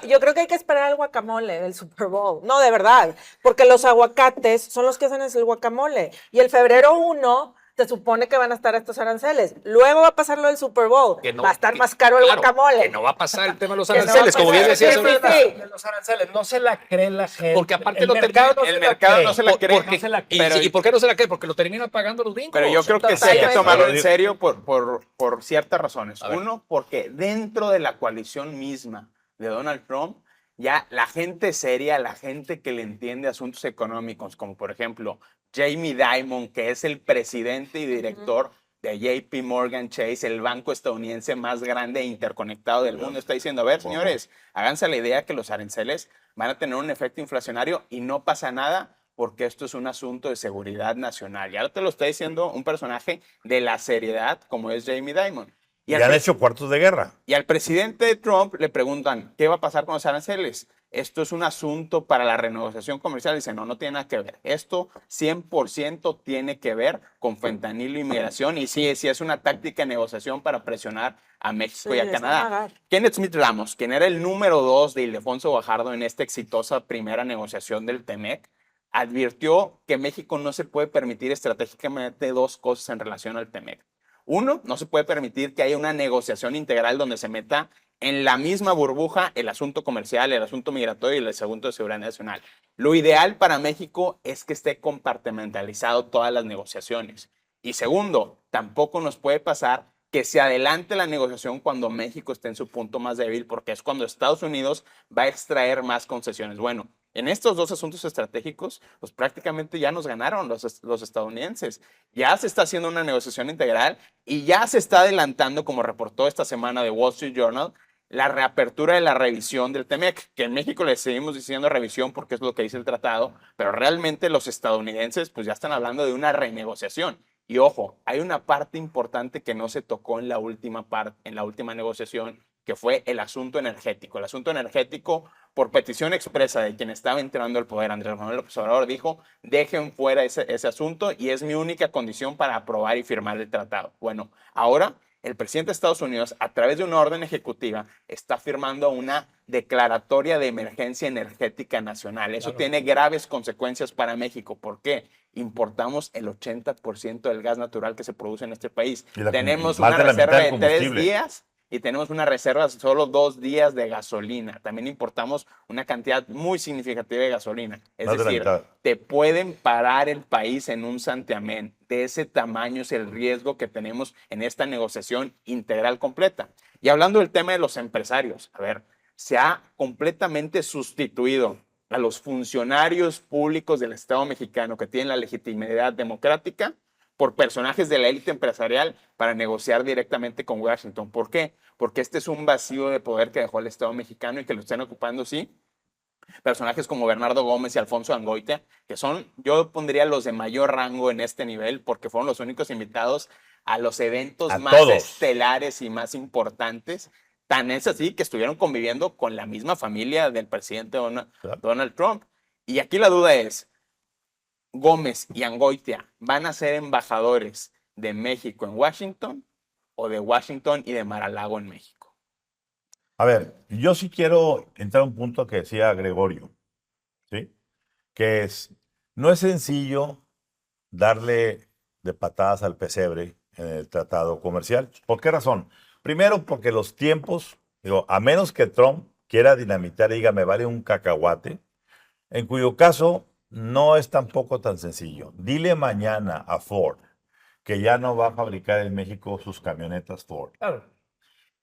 Yo creo que hay que esperar al guacamole del Super Bowl. No, de verdad. Porque los aguacates son los que hacen el guacamole. Y el febrero 1 se supone que van a estar estos aranceles. Luego va a pasar lo del Super Bowl. Va a estar más caro el guacamole. Que no va a pasar el tema de los aranceles, como bien decías. De los aranceles, no se la cree la gente. Porque aparte el mercado no se la cree. ¿Y por qué no se la cree? Porque lo terminan pagando los gringos. Pero yo creo que sí hay que tomarlo en serio por ciertas razones. Uno, porque dentro de la coalición misma de Donald Trump, ya la gente seria, la gente que le entiende asuntos económicos, como por ejemplo Jamie Dimon, que es el presidente y director de JP Morgan Chase, el banco estadounidense más grande e interconectado del mundo, está diciendo, a ver, señores, háganse la idea que los aranceles van a tener un efecto inflacionario y no pasa nada porque esto es un asunto de seguridad nacional. Y ahora te lo está diciendo un personaje de la seriedad como es Jamie Dimon. Y han hecho cuartos de guerra. Y al presidente Trump le preguntan, ¿qué va a pasar con los aranceles? Esto es un asunto para la renegociación comercial. Dice, no tiene nada que ver. Esto 100% tiene que ver con fentanilo y migración. Y sí es una táctica de negociación para presionar a México y a Canadá. Kenneth Smith Ramos, quien era el número 2 de Ildefonso Guajardo en esta exitosa primera negociación del TEMEC, advirtió que México no se puede permitir estratégicamente 2 cosas en relación al TEMEC. Uno, no se puede permitir que haya una negociación integral donde se meta en la misma burbuja el asunto comercial, el asunto migratorio y el asunto de seguridad nacional. Lo ideal para México es que esté compartimentalizado todas las negociaciones. Y segundo, tampoco nos puede pasar que se adelante la negociación cuando México esté en su punto más débil, porque es cuando Estados Unidos va a extraer más concesiones. Bueno, en estos 2 asuntos estratégicos, pues prácticamente ya nos ganaron los estadounidenses. Ya se está haciendo una negociación integral y ya se está adelantando, como reportó esta semana de Wall Street Journal, la reapertura de la revisión del TEMEC, que en México le seguimos diciendo revisión porque es lo que dice el tratado, pero realmente los estadounidenses pues ya están hablando de una renegociación. Y ojo, hay una parte importante que no se tocó en la última negociación, que fue el asunto energético. El asunto energético, por petición expresa de quien estaba entrando al poder, Andrés Manuel López Obrador, dijo, dejen fuera ese asunto y es mi única condición para aprobar y firmar el tratado. Bueno, ahora el presidente de Estados Unidos, a través de una orden ejecutiva, está firmando una declaratoria de emergencia energética nacional. Eso tiene graves consecuencias para México. ¿Por qué? Importamos el 80% del gas natural que se produce en este país. Tenemos más una de la mitad reserva del de 3 combustible. días y tenemos una reserva de solo 2 días de gasolina. También importamos una cantidad muy significativa de gasolina. Es Más de la decir, mitad. te pueden parar el país en un santiamén. De ese tamaño es el riesgo que tenemos en esta negociación integral completa. Y hablando del tema de los empresarios, a ver, se ha completamente sustituido a los funcionarios públicos del Estado mexicano que tienen la legitimidad democrática por personajes de la élite empresarial para negociar directamente con Washington. ¿Por qué? Porque este es un vacío de poder que dejó el Estado mexicano y que lo están ocupando, sí, personajes como Bernardo Gómez y Alfonso Angoitia, que son, yo pondría los de mayor rango en este nivel, porque fueron los únicos invitados a los eventos A más todos. estelares y más importantes. Tan es así que estuvieron conviviendo con la misma familia del presidente Claro. Donald Trump. Y aquí la duda es, ¿Gómez y Angoitia van a ser embajadores de México en Washington o de Washington y de Mar-a-Lago en México? A ver, yo sí quiero entrar a un punto que decía Gregorio, ¿sí? Que es, no es sencillo darle de patadas al pesebre en el tratado comercial. ¿Por qué razón? Primero, porque los tiempos, digo, a menos que Trump quiera dinamitar y diga, me vale un cacahuate, en cuyo caso no es tampoco tan sencillo. Dile mañana a Ford que ya no va a fabricar en México sus camionetas Ford. Claro.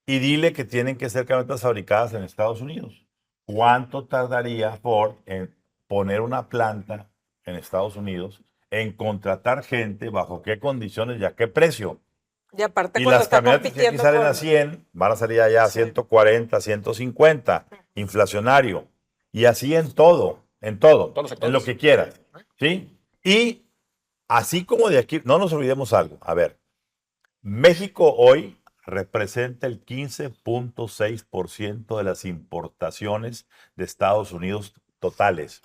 Y dile que tienen que ser camionetas fabricadas en Estados Unidos. ¿Cuánto tardaría Ford en poner una planta en Estados Unidos, en contratar gente, bajo qué condiciones y a qué precio? Y aparte Y cuando las está camionetas que aquí compitiendo salen con... a 100 van a salir allá a 140, 150, inflacionario. Y así en todo, Todos los en sectores. lo que quieras. ¿Sí? Y así como de aquí, no nos olvidemos algo. A ver, México hoy representa el 15.6% de las importaciones de Estados Unidos totales.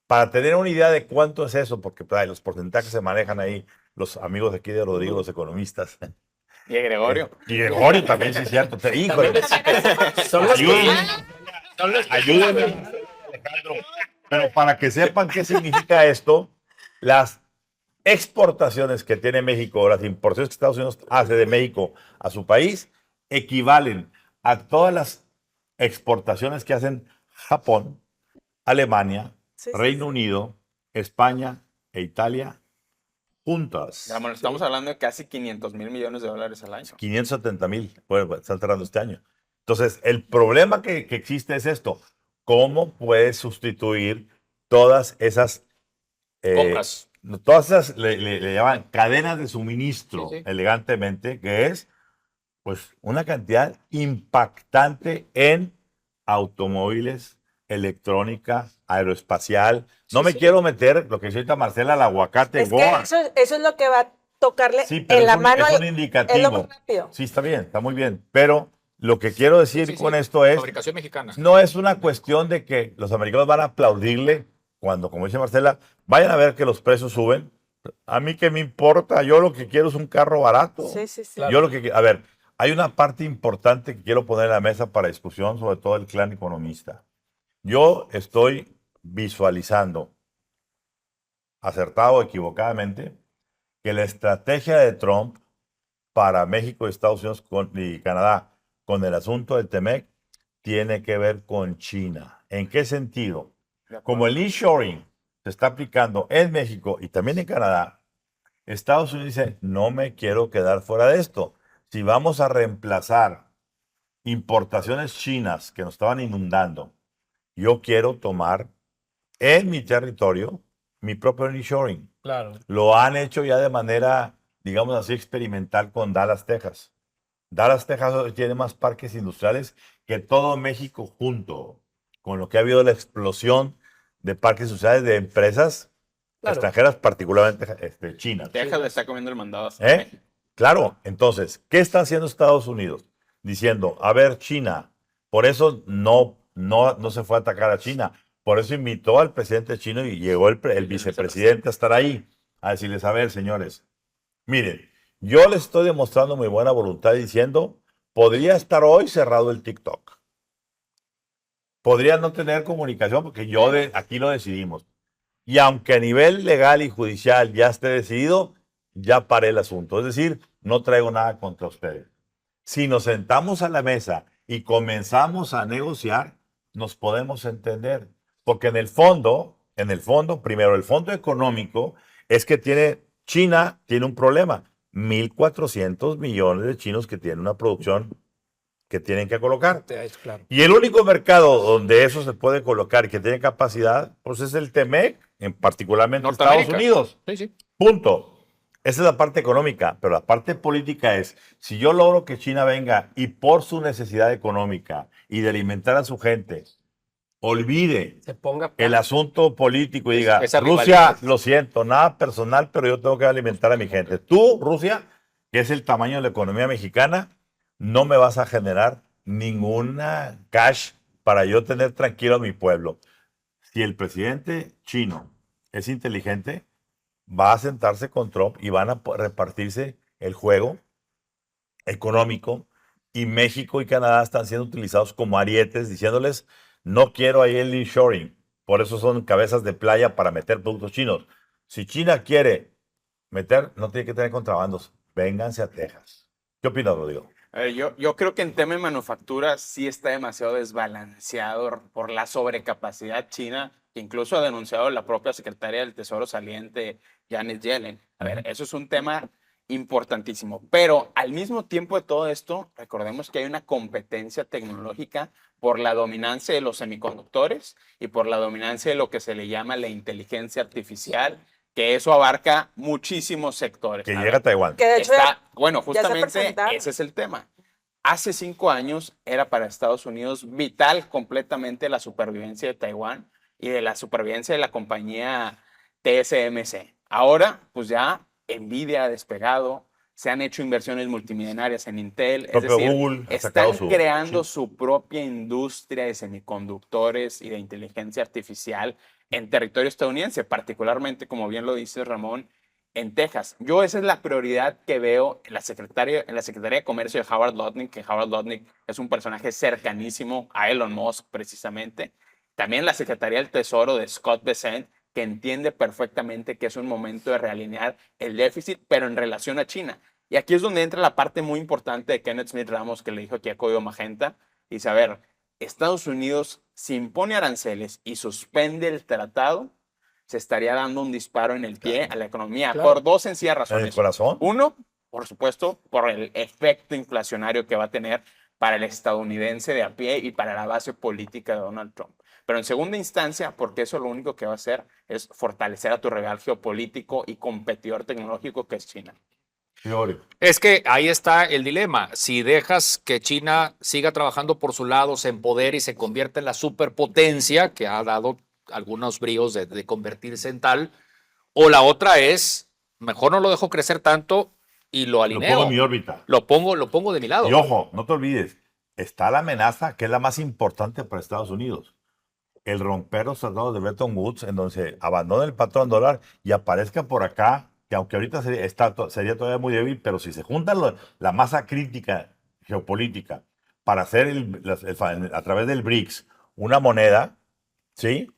Para tener una idea de cuánto es eso, porque los porcentajes se manejan ahí, los amigos de aquí de Rodrigo, los economistas. Y de Gregorio. Y Gregorio también, sí es cierto. Híjole, Son los que... ayúdenme, Alejandro. Pero para que sepan qué significa esto, las exportaciones que tiene México, o las importaciones que Estados Unidos hace de México a su país, equivalen a todas las exportaciones que hacen Japón, Alemania, Sí, sí, Reino Unido, España e Italia juntas. Ramón, estamos hablando de casi 500,000 millones de dólares al año. 570,000, bueno, están cerrando este año. Entonces, el problema que existe es esto. ¿Cómo puedes sustituir todas esas Compras. todas esas le llaman cadenas de suministro, Sí, sí. elegantemente, que es pues una cantidad impactante en automóviles, electrónica, aeroespacial? No Sí, me sí. quiero meter, lo que dice ahorita Marcela, al aguacate Es que Goa. eso es lo que va a tocarle Sí, pero en la es mano. un Es lo indicativo. más rápido. Sí, está bien, está muy bien. Pero lo que quiero decir Sí, sí. con esto es, Fabricación mexicana. no es una cuestión de que los americanos van a aplaudirle cuando, como dice Marcela, vayan a ver que los precios suben. A mí qué me importa, yo lo que quiero es un carro barato. Sí, sí, sí. Claro. Yo lo que, a ver, hay una parte importante que quiero poner en la mesa para discusión, sobre todo el clan economista. Yo estoy visualizando, acertado o equivocadamente, que la estrategia de Trump para México, Estados Unidos y Canadá con el asunto del TEMEC tiene que ver con China. ¿En qué sentido? Como el nearshoring se está aplicando en México y también en Canadá, Estados Unidos dice, no me quiero quedar fuera de esto. Si vamos a reemplazar importaciones chinas que nos estaban inundando, yo quiero tomar en mi territorio mi propio nearshoring. Claro. Lo han hecho ya de manera, digamos así, experimental con Dallas, Texas. Dallas, Texas hoy tiene más parques industriales que todo México junto, con lo que ha habido la explosión de parques industriales de empresas Claro. extranjeras, particularmente chinas. Texas le está comiendo el mandado. Claro, entonces, ¿qué está haciendo Estados Unidos? Diciendo, a ver, China, por eso no se fue a atacar a China, por eso invitó al presidente chino y llegó el vicepresidente a estar ahí, a decirles, a ver, señores, miren, Yo les estoy demostrando mi buena voluntad diciendo, podría estar hoy cerrado el TikTok. Podría no tener comunicación porque aquí lo decidimos. Y aunque a nivel legal y judicial ya esté decidido, ya paré el asunto. Es decir, no traigo nada contra ustedes. Si nos sentamos a la mesa y comenzamos a negociar, nos podemos entender. Porque en el fondo, primero, el fondo económico es que China tiene un problema. 1.400 millones de chinos que tienen una producción que tienen que colocar. Claro. Y el único mercado donde eso se puede colocar y que tiene capacidad, pues es el TEMEC, particularmente Estados Unidos. Sí, sí. Punto. Esa es la parte económica, pero la parte política es, si yo logro que China venga y por su necesidad económica y de alimentar a su gente, olvide Se ponga el asunto político y diga, esa Rusia, rivalidad. lo siento, nada personal, pero yo tengo que alimentar a mi gente. Tú, Rusia, que es el tamaño de la economía mexicana, no me vas a generar ninguna cash para yo tener tranquilo a mi pueblo. Si el presidente chino es inteligente, va a sentarse con Trump y van a repartirse el juego económico, y México y Canadá están siendo utilizados como arietes diciéndoles, no quiero ahí el inshoring, por eso son cabezas de playa para meter productos chinos. Si China quiere meter, no tiene que tener contrabandos, vénganse a Texas. ¿Qué opinas, Rodrigo? A ver, yo creo que en tema de manufactura sí está demasiado desbalanceado por la sobrecapacidad china, que incluso ha denunciado la propia secretaria del Tesoro saliente, Janet Yellen. A ver, eso es un tema importantísimo. Pero al mismo tiempo de todo esto, recordemos que hay una competencia tecnológica por la dominancia de los semiconductores y por la dominancia de lo que se le llama la inteligencia artificial, que eso abarca muchísimos sectores. Que A llega ver, a Taiwán. Que de hecho bueno, ya se justamente presentaron. ese es el tema. Hace 5 años era para Estados Unidos vital completamente la supervivencia de Taiwán y de la supervivencia de la compañía TSMC. Ahora, pues ya Nvidia ha despegado, se han hecho inversiones multimillonarias en Intel, es Propio decir, Google ha sacado están su creando chip. su propia industria de semiconductores y de inteligencia artificial en territorio estadounidense, particularmente, como bien lo dice Ramón, en Texas. Yo esa es la prioridad que veo en la Secretaría de Comercio de Howard Lutnick, que Howard Lutnick es un personaje cercanísimo a Elon Musk precisamente. También la Secretaría del Tesoro de Scott Bessent, que entiende perfectamente que es un momento de realinear el déficit, pero en relación a China. Y aquí es donde entra la parte muy importante de Kenneth Smith Ramos, que le dijo aquí a Código Magenta. Dice, a ver, Estados Unidos, si impone aranceles y suspende el tratado, se estaría dando un disparo en el pie a la economía Claro. por dos sencillas En razones. el corazón. Uno, por supuesto, por el efecto inflacionario que va a tener para el estadounidense de a pie y para la base política de Donald Trump. Pero en segunda instancia, porque eso lo único que va a hacer es fortalecer a tu rival geopolítico y competidor tecnológico que es China. Es que ahí está el dilema. Si dejas que China siga trabajando por su lado, se empodere y se convierta en la superpotencia que ha dado algunos bríos de convertirse en tal, o la otra es, mejor no lo dejo crecer tanto y lo Lo alineo. pongo en mi órbita. Lo pongo de mi lado. Y ojo, no te olvides, está la amenaza que es la más importante para Estados Unidos. El romper los tratados de Bretton Woods, en donde se abandona el patrón dólar y aparezca por acá, que aunque ahorita sería todavía muy débil, pero si se juntan la masa crítica geopolítica para hacer a través del BRICS una moneda, ¿sí?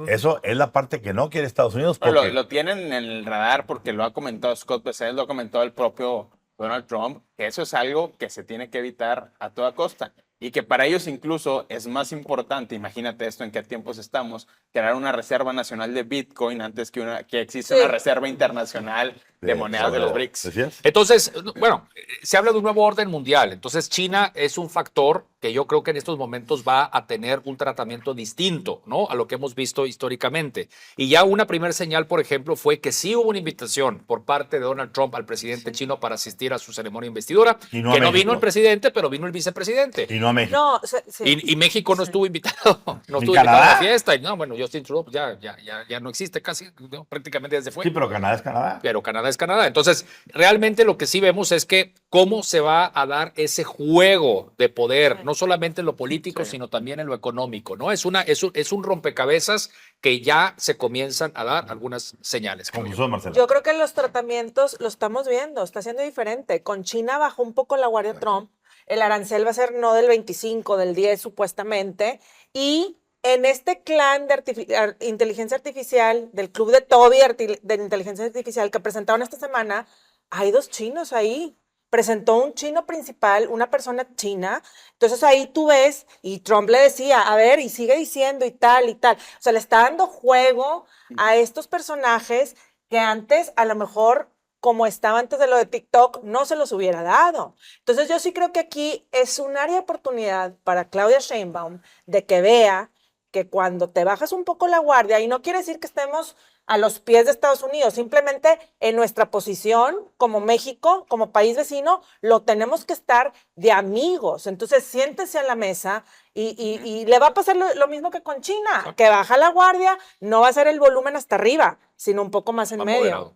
Eso es la parte que no quiere Estados Unidos. Pero Porque lo tienen en el radar porque lo ha comentado Scott Bessent, lo ha comentado el propio Donald Trump, que eso es algo que se tiene que evitar a toda costa. Y que para ellos incluso es más importante, imagínate esto, en qué tiempos estamos, crear una reserva nacional de Bitcoin antes que exista Sí. una reserva internacional de monedas de los BRICS. Así es. Entonces, bueno, se habla de un nuevo orden mundial. Entonces, China es un factor que yo creo que en estos momentos va a tener un tratamiento distinto, ¿no? A lo que hemos visto históricamente. Y ya una primera señal, por ejemplo, fue que sí hubo una invitación por parte de Donald Trump al presidente chino para asistir a su ceremonia de investidura, Y no a que no México. vino el presidente, pero vino el vicepresidente. Y no a México. No, sí. Y México no estuvo invitado, no estuvo Canadá? invitado a la fiesta. Y no, bueno, Justin Trudeau ya no existe casi, ¿no? Prácticamente desde fue. Sí, pero Canadá es Canadá. Pero Canadá es Canadá. Entonces, realmente lo que sí vemos es que cómo se va a dar ese juego de poder no solamente en lo político, sino también en lo económico, ¿no? Es un rompecabezas que ya se comienzan a dar algunas señales. creo yo. Conclusión, Marcela. Yo creo que los tratamientos lo estamos viendo, está siendo diferente. Con China bajó un poco la guardia Trump, el arancel va a ser no del 25, del 10 supuestamente, y en este clan de inteligencia artificial, del club de Toby de inteligencia artificial que presentaron esta semana, hay 2 chinos ahí. Presentó un chino principal, una persona china. Entonces ahí tú ves, y Trump le decía, a ver, y sigue diciendo y tal y tal. O sea, le está dando juego a estos personajes que antes, a lo mejor, como estaba antes de lo de TikTok, no se los hubiera dado. Entonces yo sí creo que aquí es un área de oportunidad para Claudia Sheinbaum de que vea que cuando te bajas un poco la guardia, y no quiere decir que estemos a los pies de Estados Unidos, simplemente en nuestra posición como México, como país vecino, lo tenemos que estar de amigos. Entonces siéntese a la mesa y le va a pasar lo mismo que con China, que baja la guardia, no va a ser el volumen hasta arriba, sino un poco más en Más medio. moderado.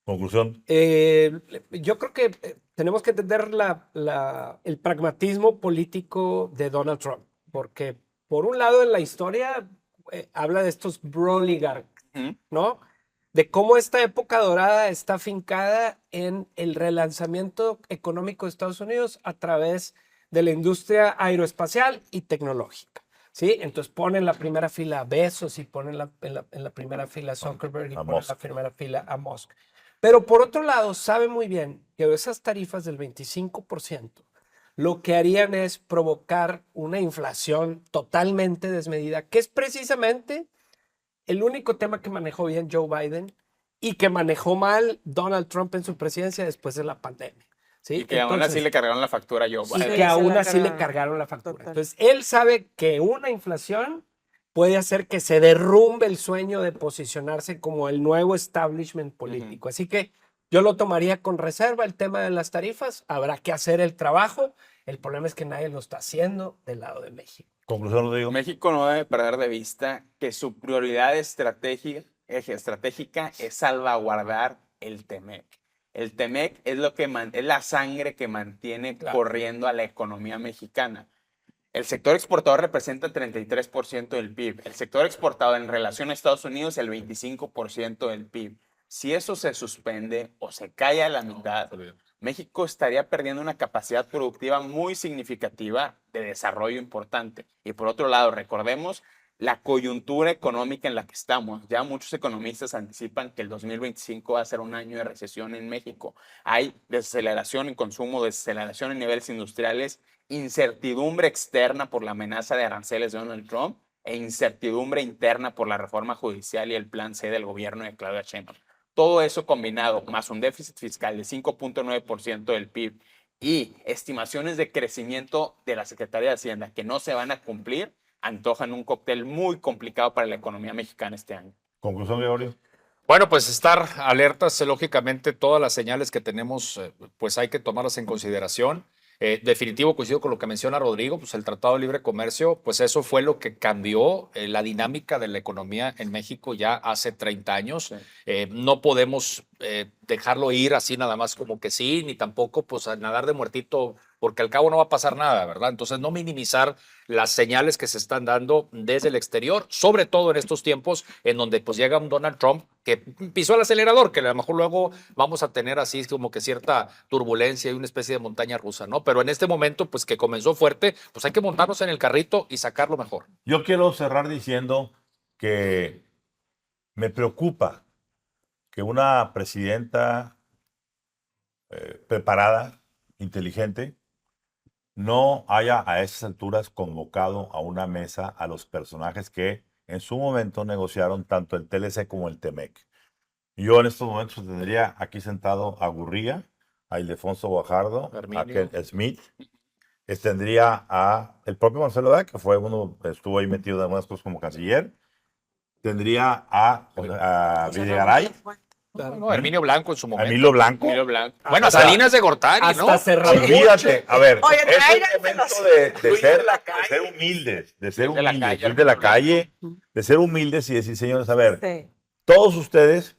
Conclusión. Yo creo que tenemos que entender el pragmatismo político de Donald Trump, porque por un lado en la historia habla de estos broligarcas, ¿no? De cómo esta época dorada está afincada en el relanzamiento económico de Estados Unidos a través de la industria aeroespacial y tecnológica, ¿sí? Entonces ponen en la primera fila a Bezos y ponen en la primera fila a Zuckerberg y A ponen en la Musk. primera fila a Musk. Pero por otro lado, sabe muy bien que esas tarifas del 25% lo que harían es provocar una inflación totalmente desmedida, que es precisamente el único tema que manejó bien Joe Biden y que manejó mal Donald Trump en su presidencia después de la pandemia. ¿Sí? Y que aún así le cargaron la factura a Joe Y Biden. que se aún la así le cargaron. cargaron la factura. Total. Entonces, él sabe que una inflación puede hacer que se derrumbe el sueño de posicionarse como el nuevo establishment político. Así que yo lo tomaría con reserva el tema de las tarifas. Habrá que hacer el trabajo. El problema es que nadie lo está haciendo del lado de México. Conclusión, Rodrigo. México no debe perder de vista que su prioridad estratégica es salvaguardar el TEMEC. El TEMEC es es la sangre que mantiene corriendo a la economía mexicana. El sector exportador representa 33% del PIB. El sector exportador en relación a Estados Unidos, el 25% del PIB. Si eso se suspende o se cae a la mitad, México estaría perdiendo una capacidad productiva muy significativa de desarrollo importante. Y por otro lado, recordemos la coyuntura económica en la que estamos. Ya muchos economistas anticipan que el 2025 va a ser un año de recesión en México. Hay desaceleración en consumo, desaceleración en niveles industriales, incertidumbre externa por la amenaza de aranceles de Donald Trump e incertidumbre interna por la reforma judicial y el plan C del gobierno de Claudia Sheinbaum. Todo eso combinado, más un déficit fiscal de 5.9% del PIB y estimaciones de crecimiento de la Secretaría de Hacienda que no se van a cumplir, antojan un cóctel muy complicado para la economía mexicana este año. Conclusión, Gregorio. Bueno, pues estar alertas, lógicamente todas las señales que tenemos, pues hay que tomarlas en consideración. Definitivo, coincido con lo que menciona Rodrigo, pues el Tratado de Libre Comercio, pues eso fue lo que cambió la dinámica de la economía en México ya hace 30 años. Sí. No podemos dejarlo ir así nada más como que sí, ni tampoco pues a nadar de muertito, porque al cabo no va a pasar nada, ¿verdad? Entonces no minimizar las señales que se están dando desde el exterior, sobre todo en estos tiempos en donde pues llega un Donald Trump que pisó el acelerador, que a lo mejor luego vamos a tener así como que cierta turbulencia y una especie de montaña rusa, ¿no? Pero en este momento pues que comenzó fuerte, pues hay que montarnos en el carrito y sacarlo mejor. Yo quiero cerrar diciendo que me preocupa que una presidenta preparada, inteligente, no haya a esas alturas convocado a una mesa a los personajes que en su momento negociaron tanto el TLC como el TEMEC. Yo en estos momentos tendría aquí sentado a Gurría, a Ildefonso Guajardo, a Herminio. Ken Smith, tendría a el propio Marcelo Ebrard, que fue uno, estuvo ahí metido en algunas cosas como canciller, tendría a Videgaray, No, Herminio Blanco en su a momento. Emilio Blanco. Emilio Blanco. Bueno, O sea, Salinas de Gortari, ¿no? Hasta cerrar. Olvídate, a ver, Oye, es tráiganse el momento los- de ser humildes, de ser De la humildes, calle, ir de la calle, de ser humildes y decir, señores, a ver, Sí. todos ustedes,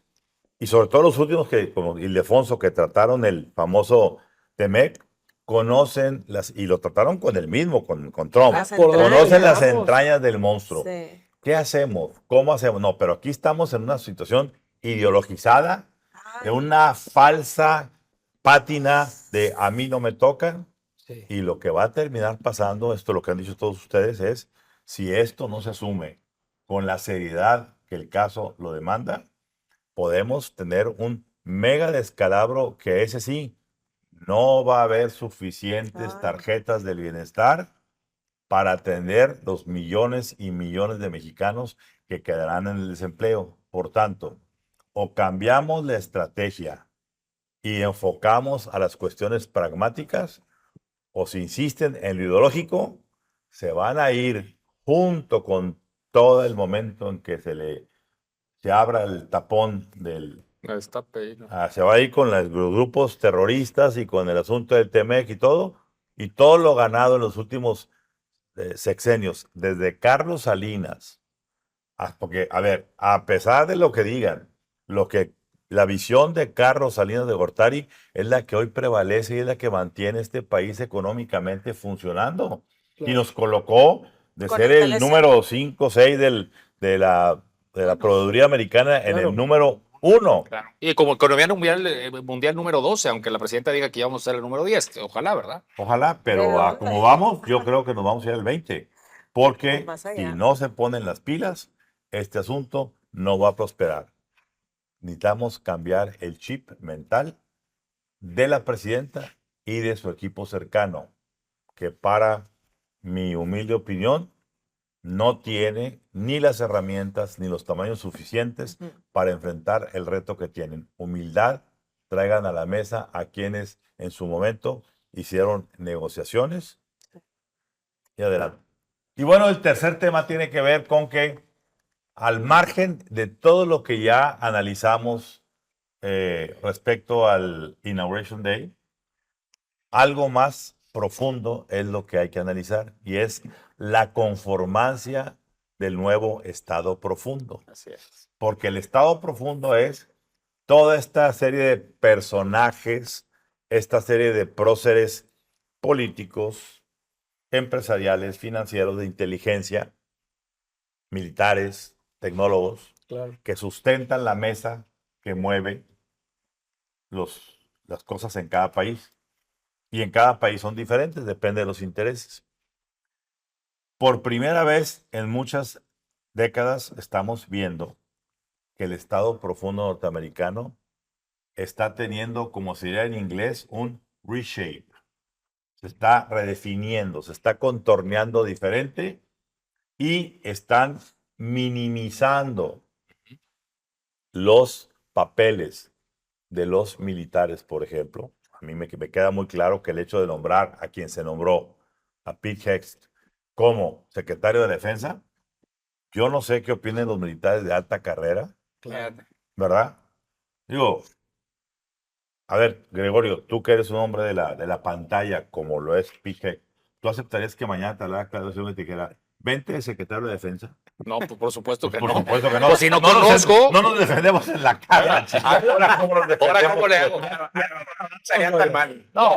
y sobre todo los últimos que, como Ildefonso, que trataron el famoso TEMEC, conocen y lo trataron con el mismo, con Trump, Las conocen las entrañas. entrañas del monstruo. Sí. ¿Qué hacemos? ¿Cómo hacemos? No, pero aquí estamos en una situación ideologizada, de una falsa pátina de a mí no me toca, Sí. y lo que va a terminar pasando, esto lo que han dicho todos ustedes, es si esto no se asume con la seriedad que el caso lo demanda, podemos tener un mega descalabro que ese sí, no va a haber suficientes Ay. tarjetas del bienestar para atender los millones y millones de mexicanos que quedarán en el desempleo. Por tanto, o cambiamos la estrategia y enfocamos a las cuestiones pragmáticas, o si insisten en lo ideológico, se van a ir junto con todo el momento en que se abra el tapón se va a ir con los grupos terroristas y con el asunto del Temec y todo lo ganado en los últimos sexenios, desde Carlos Salinas, porque, a ver, a pesar de lo que digan, la visión de Carlos Salinas de Gortari es la que hoy prevalece y es la que mantiene este país económicamente funcionando. Y nos colocó de Con ser el el TLC. número 5 o 6 de la proveeduría americana en Claro. el número 1. Claro. Y como economía mundial número 12, aunque la presidenta diga que ya vamos a ser el número 10, ojalá, ¿verdad? Ojalá, pero a dónde? como vamos, yo creo que nos vamos a ir al 20. Porque Pues más si allá. no se ponen las pilas, este asunto no va a prosperar. Necesitamos cambiar el chip mental de la presidenta y de su equipo cercano, que para mi humilde opinión no tiene ni las herramientas ni los tamaños suficientes Ujú. para enfrentar el reto que tienen. Humildad, traigan a la mesa a quienes en su momento hicieron negociaciones y adelante. Y bueno, el tercer tema tiene que ver con que al margen de todo lo que ya analizamos respecto al Inauguration Day, algo más profundo es lo que hay que analizar y es la conformancia del nuevo Estado profundo. Así es. Porque el Estado profundo es toda esta serie de personajes, esta serie de próceres políticos, empresariales, financieros, de inteligencia, militares, tecnólogos, Claro. que sustentan la mesa que mueve las cosas en cada país. Y en cada país son diferentes, depende de los intereses. Por primera vez en muchas décadas estamos viendo que el Estado profundo norteamericano está teniendo, como se diría en inglés, un reshape. Se está redefiniendo, se está contorneando diferente y están minimizando los papeles de los militares, por ejemplo. A mí me queda muy claro que el hecho de nombrar a quien se nombró, a Pete Hegseth, como secretario de Defensa, yo no sé qué opinen los militares de alta carrera, Claro. ¿verdad? Digo, a ver, Gregorio, tú que eres un hombre de la pantalla, como lo es Pete Hegseth, ¿tú aceptarías que mañana te hablara Claudio Sheinbaum y te dijera, vente de secretario de Defensa? No, pues por supuesto que Por no. supuesto que no. Pues si no nos- conozco. no nos defendemos en la cara. Ahora, ¿cómo nos defendemos? Ahora, ¿cómo le hago? Sería tan mal. No,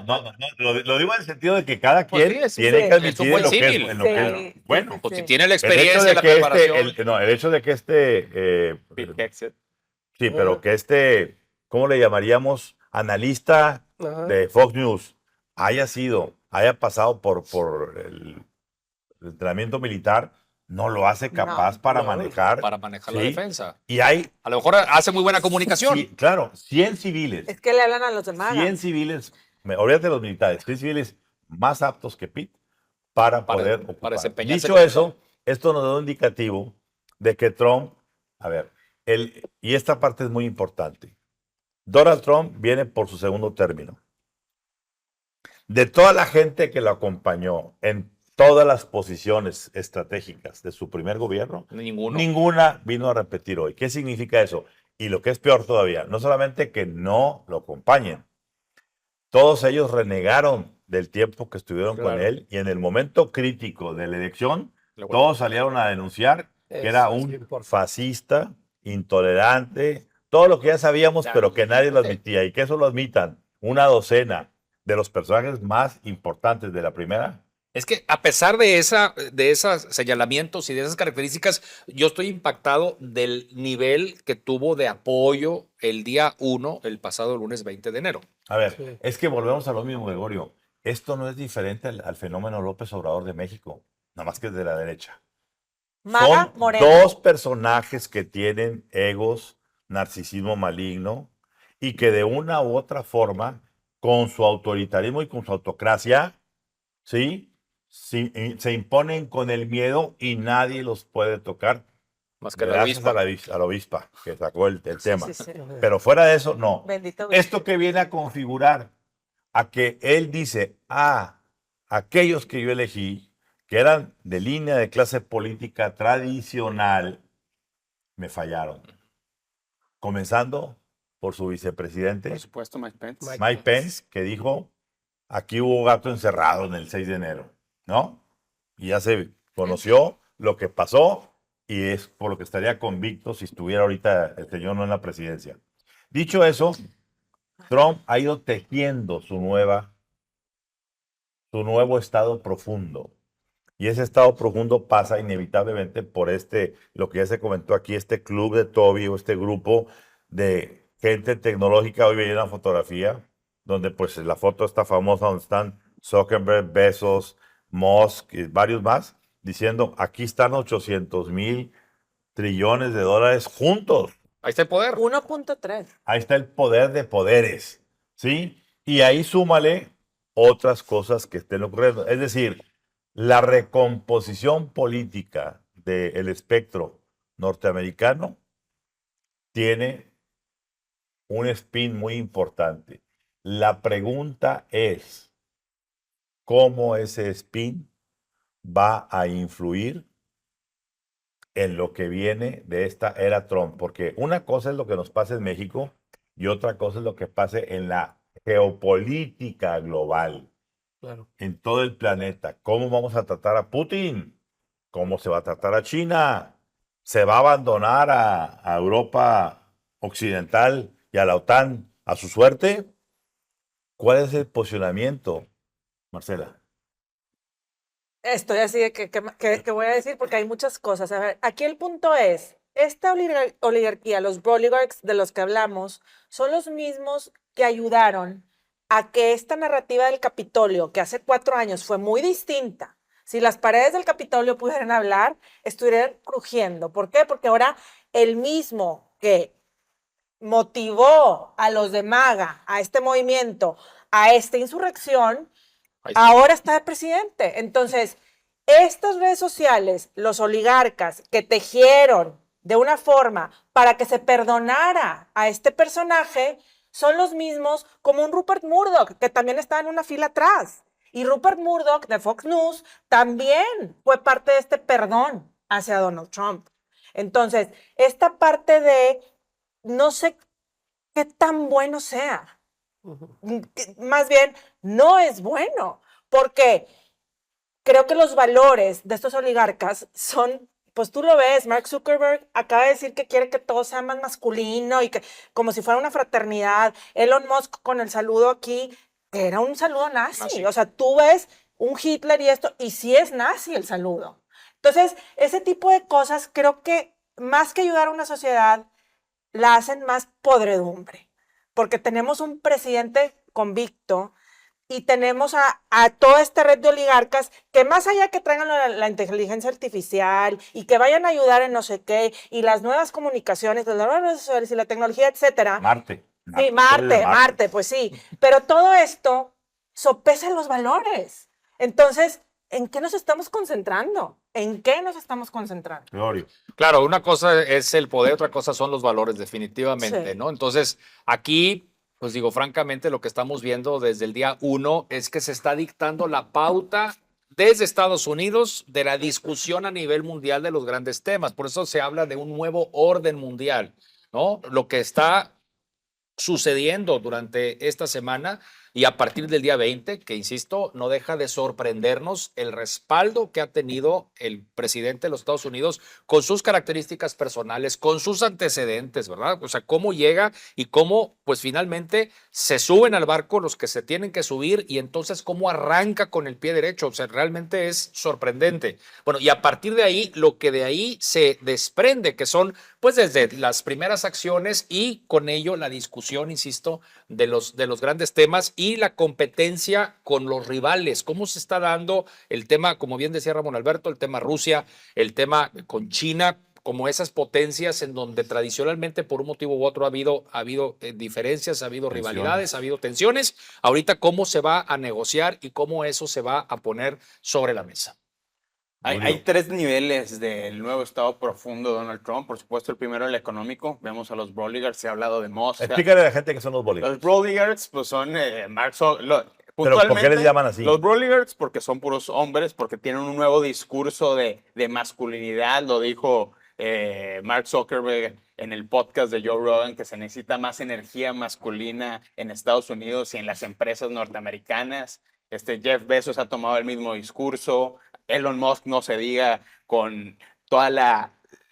no. Lo digo en el sentido de que cada Pues quien sí, tiene sí, que es admitir un buen en lo que es, símil. en lo que Sí, es bueno. Pues sí. si tiene la El hecho experiencia, de la que preparación. el hecho de que Pete Hegseth. sí, pero que ¿cómo le llamaríamos? Analista Ajá. de Fox News haya pasado por el entrenamiento militar, no lo hace capaz No, para no, manejar. Para manejar la Sí. defensa. Y hay, A lo mejor hace muy buena comunicación. sí, claro, 100 civiles. Es que le hablan a los demás. 100 civiles, olvídate de los militares, 100 civiles más aptos que Pete para poder ocupar. desempeñarse Dicho como eso, esto nos da un indicativo de que Trump, a ver, y esta parte es muy importante. Donald Trump viene por su segundo término. De toda la gente que lo acompañó en todas las posiciones estratégicas de su primer gobierno, Ninguno. ninguna vino a repetir hoy. ¿Qué significa eso? Y lo que es peor todavía, no solamente que no lo acompañen, todos ellos renegaron del tiempo que estuvieron con Claro. él y en el momento crítico de la elección, Lo bueno. todos salieron a denunciar que era Eso es un importante. fascista, intolerante, todo lo que ya sabíamos, Claro. pero que nadie lo Sí. admitía, y que eso lo admitan una docena de los personajes más importantes de la primera. Es que a pesar de esos señalamientos y de esas características, yo estoy impactado del nivel que tuvo de apoyo el día 1, el pasado lunes 20 de enero. A ver, Sí. es que volvemos a lo mismo, Gregorio. Esto no es diferente al fenómeno López Obrador de México, nada más que es de la derecha. Maga Son Moreno. dos personajes que tienen egos, narcisismo maligno y que de una u otra forma, con su autoritarismo y con su autocracia, ¿sí? Sí, se imponen con el miedo y nadie los puede tocar. Más que la Gracias avispa. a la avispa que sacó el tema. Sí, sí. Pero fuera de eso, no. Bendito Esto que viene a configurar a que él dice, aquellos que yo elegí, que eran de línea de clase política tradicional, me fallaron. Comenzando por su vicepresidente, Por supuesto, Mike Pence. Mike Pence, que dijo, aquí hubo gato encerrado en el 6 de enero, ¿no? Y ya se conoció lo que pasó y es por lo que estaría convicto si estuviera ahorita el señor no en la presidencia. Dicho eso, Trump ha ido tejiendo su nuevo estado profundo. Y ese estado profundo pasa inevitablemente por lo que ya se comentó aquí, este club de Toby o este grupo de gente tecnológica. Hoy veía una fotografía donde pues la foto está famosa donde están Zuckerberg, Bezos, Musk y varios más diciendo aquí están 800,000 trillones de dólares juntos. Ahí está el poder. 1.3. Ahí está el poder de poderes, ¿sí? Y ahí súmale otras cosas que estén ocurriendo. Es decir, la recomposición política del espectro norteamericano tiene un spin muy importante. La pregunta es, ¿cómo ese spin va a influir en lo que viene de esta era Trump? Porque una cosa es lo que nos pasa en México y otra cosa es lo que pase en la geopolítica global, Claro. en todo el planeta. ¿Cómo vamos a tratar a Putin? ¿Cómo se va a tratar a China? ¿Se va a abandonar a Europa Occidental y a la OTAN a su suerte? ¿Cuál es el posicionamiento, Marcela? Estoy así de que voy a decir porque hay muchas cosas. A ver, aquí el punto es, esta oligarquía, los oligarchs de los que hablamos, son los mismos que ayudaron a que esta narrativa del Capitolio, que hace 4 años fue muy distinta, si las paredes del Capitolio pudieran hablar, estuvieran crujiendo. ¿Por qué? Porque ahora el mismo que motivó a los de MAGA, a este movimiento, a esta insurrección, Ahí está. ahora está de presidente. Entonces, estas redes sociales, los oligarcas que tejieron de una forma para que se perdonara a este personaje, son los mismos como un Rupert Murdoch, que también está en una fila atrás. Y Rupert Murdoch de Fox News también fue parte de este perdón hacia Donald Trump. Entonces, esta parte de no sé qué tan bueno sea. Más bien, no es bueno, porque creo que los valores de estos oligarcas son, pues tú lo ves, Mark Zuckerberg acaba de decir que quiere que todo sea más masculino y que como si fuera una fraternidad. Elon Musk con el saludo aquí, que era un saludo nazi. O sea, tú ves un Hitler y esto, y sí es nazi el saludo. Entonces, ese tipo de cosas creo que más que ayudar a una sociedad, la hacen más podredumbre, porque tenemos un presidente convicto y tenemos a toda esta red de oligarcas que más allá que traigan la inteligencia artificial y que vayan a ayudar en no sé qué, y las nuevas comunicaciones, las nuevas redes sociales y la tecnología, etcétera. Marte. Sí, Marte, pues sí. Pero todo esto sopesa los valores. Entonces, ¿en qué nos estamos concentrando? ¿En qué nos estamos concentrando? Gregorio. Claro, una cosa es el poder, otra cosa son los valores, definitivamente, Sí. ¿no? Entonces, aquí, pues digo, francamente, lo que estamos viendo desde el día 1 es que se está dictando la pauta desde Estados Unidos de la discusión a nivel mundial de los grandes temas. Por eso se habla de un nuevo orden mundial, ¿no? Lo que está sucediendo durante esta semana y a partir del día 20, que insisto, no deja de sorprendernos el respaldo que ha tenido el presidente de los Estados Unidos con sus características personales, con sus antecedentes, ¿verdad? O sea, cómo llega y cómo, pues finalmente se suben al barco los que se tienen que subir y entonces cómo arranca con el pie derecho. O sea, realmente es sorprendente. Bueno, y a partir de ahí, lo que de ahí se desprende, que son, pues desde las primeras acciones y con ello la discusión, insisto, de los grandes temas y la competencia con los rivales. ¿Cómo se está dando el tema, como bien decía Ramón Alberto, el tema Rusia, el tema con China, como esas potencias en donde tradicionalmente por un motivo u otro ha habido diferencias, ha habido rivalidades, ha habido tensiones? Ahorita, ¿cómo se va a negociar y cómo eso se va a poner sobre la mesa? Hay tres niveles del nuevo estado profundo de Donald Trump. Por supuesto, el primero, el económico. Vemos a los Broligards, se ha hablado de Musk. Explícale a la gente que son los bolívares. Los Broligards, pues son Mark ¿Pero por qué les llaman así? Los Broligards porque son puros hombres, porque tienen un nuevo discurso de masculinidad. Lo dijo Mark Zuckerberg en el podcast de Joe Rogan, que se necesita más energía masculina en Estados Unidos y en las empresas norteamericanas. Jeff Bezos ha tomado el mismo discurso. Elon Musk, no se diga, con